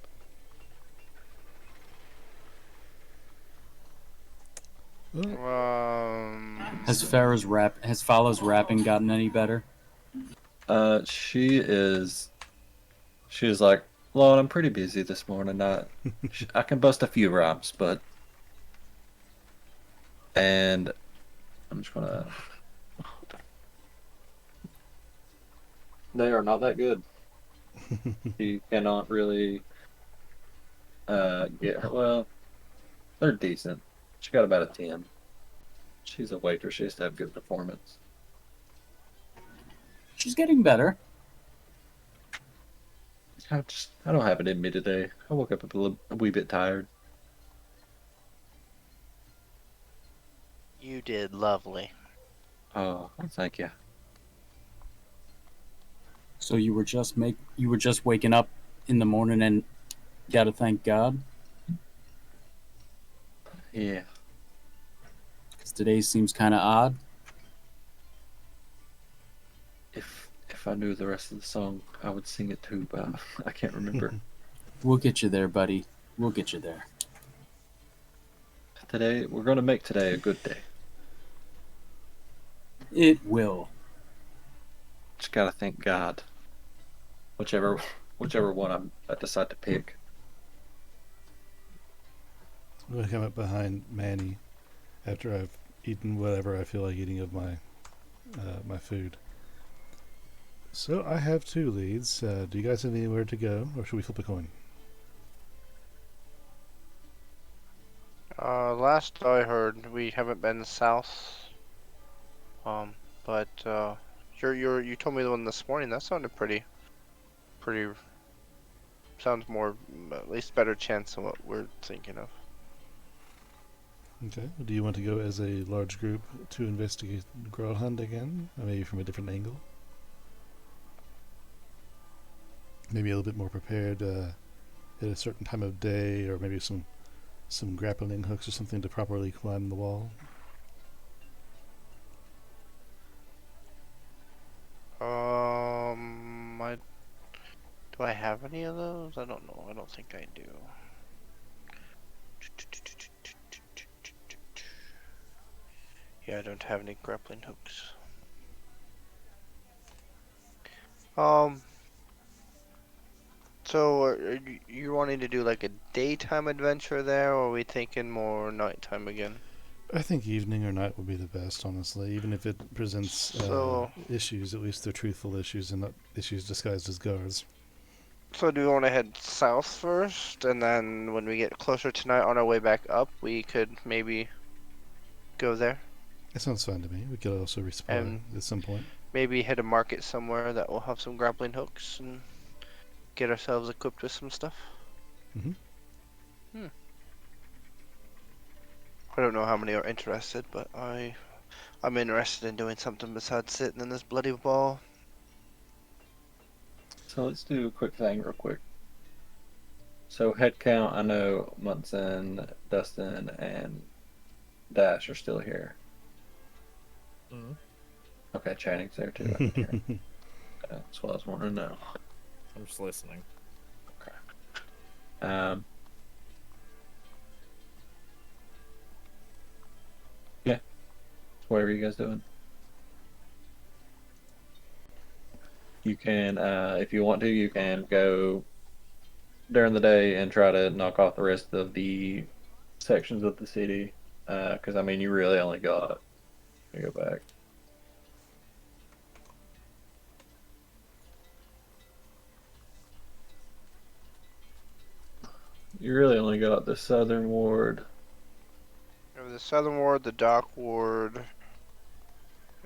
Has Fala's rapping gotten any better? She is. She's like, Lord, I'm pretty busy this morning. I can bust a few rhymes, and I'm just gonna. They are not that good. You cannot really get her. Well, they're decent. She got about a 10. She's a waitress. She has to have good performance. She's getting better. I don't have it in me today. I woke up a wee bit tired. You did lovely. Oh, thank you. So you were just waking up in the morning and gotta thank God Yeah. because today seems kind of odd. If I knew the rest of the song, I would sing it too, but I can't remember. We'll get you there, buddy. We'll get you there. Today, we're gonna make today a good day. It will. Just gotta thank God. Whichever one I decide to pick. I'm gonna come up behind Manny after I've eaten whatever I feel like eating of my food. So I have 2 leads. Do you guys have anywhere to go, or should we flip a coin? Last I heard, we haven't been south. But you told me the one this morning. That sounded pretty. Sounds more, at least better chance than what we're thinking of. Okay. Do you want to go as a large group to investigate Growlhund again, or maybe from a different angle? Maybe a little bit more prepared at a certain time of day, or maybe some grappling hooks or something to properly climb the wall. Do I have any of those? I don't know. I don't think I do. Yeah, I don't have any grappling hooks. So you wanting to do like a daytime adventure there, or are we thinking more nighttime again? I think evening or night would be the best, honestly. Even if it presents So, issues, at least they're truthful issues and not issues disguised as guards. so do we want to head south first, and then when we get closer tonight on our way back up, we could maybe go there, That sounds fine to me. We could also resupply and at some point. maybe hit a market somewhere that will have some grappling hooks and get ourselves equipped with some stuff. Mm-hmm. I don't know how many are interested, but I'm interested in doing something besides sitting in this bloody ball. So let's do a quick thing real quick. So head count, I know Munson, Dustin, and Dash are still here. Mhm. Okay, Channing's there too. I can hear. That's what I was wanting to know. I'm just listening. Um, yeah, whatever you guys doing. You can, if you want to, you can go during the day and try to knock off the rest of the sections of the city. Because I mean, you really only got. Let me go back. You really only got the southern ward. The southern ward, the dock ward,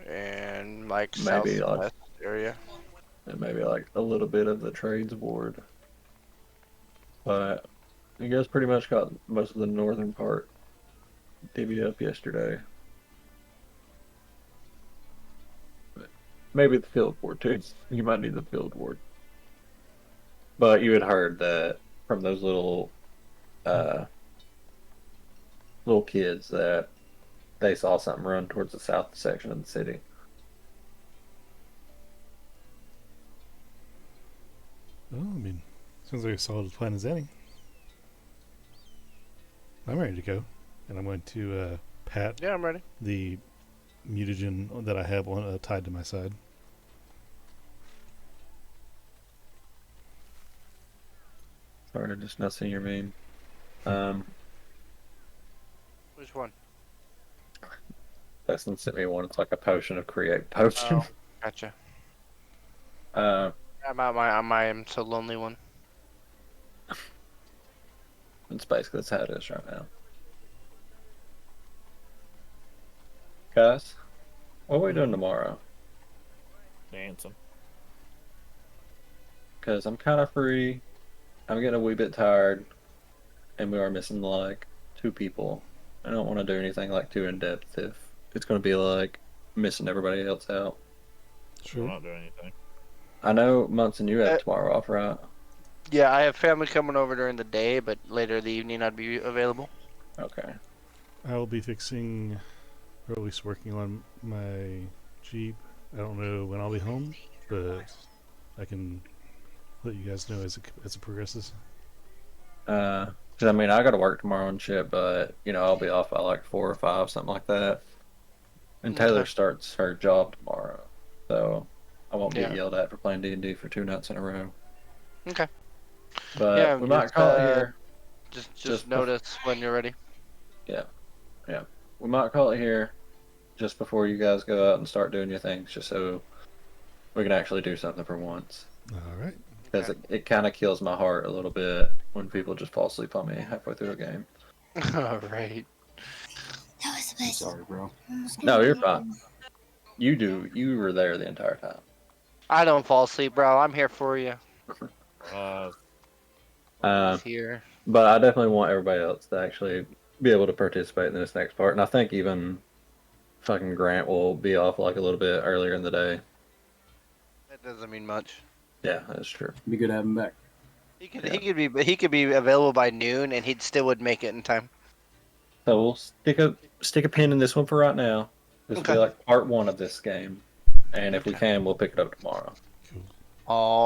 and like Maybe like southwest area. and maybe like a little bit of the trades ward. But you guys pretty much got most of the northern part divvied up yesterday. But maybe the field ward too. You might need the field ward. But you had heard that from those uh little kids that they saw something run towards the south section of the city. Well, I mean, sounds like a solid plan as any. I'm ready to go, and I'm going to pat Yeah, I'm ready. the mutagen that I have on tied to my side. Sorry, just not seeing your meme. Which one? Dustin sent me one. It's like a potion of create potion. Oh, gotcha. Uh, I'm so lonely one. It's basically that's how it is right now. Guys, what are we doing tomorrow? Dancing. Because I'm kind of free. I'm getting a wee bit tired, and we are missing like 2 people. I don't want to do anything like too in depth if it's going to be like missing everybody else out. We're Sure. not doing anything. I know Munson, you Uh, have tomorrow off, right? Yeah, I have family coming over during the day, but later in the evening I'd be available. Okay. I'll be fixing, or at least working on my Jeep. I don't know when I'll be home, but I can let you guys know as it progresses. 'Cause I mean, I got to work tomorrow and shit, but you know, I'll be off by like 4 or 5, something like that. And Taylor Okay. starts her job tomorrow, so I won't get Yeah. yelled at for playing D&D for 2 nights in a row. Okay. Yeah, But we might call it here. just Just notice when you're ready. Yeah, yeah. We might call it here just before you guys go out and start doing your things, just so we can actually do something for once. All right. Because it kind of kills my heart a little bit when people just fall asleep on me halfway through a game. All right. I'm sorry, bro. No, you're fine. You were there the entire time. I don't fall asleep, bro. I'm here for you. Uh, Uh, He's here. but I definitely want everybody else to actually be able to participate in this next part. And I think even fucking Grant will be off like a little bit earlier in the day. That doesn't mean much. Yeah, that's true. Be good to have him back. He could be available by noon, and he'd still would make it in time. So we'll stick a pin in this one for right now. This will be Okay. like part 1 of this game. And if we Okay. can, we'll pick it up tomorrow. Cool. All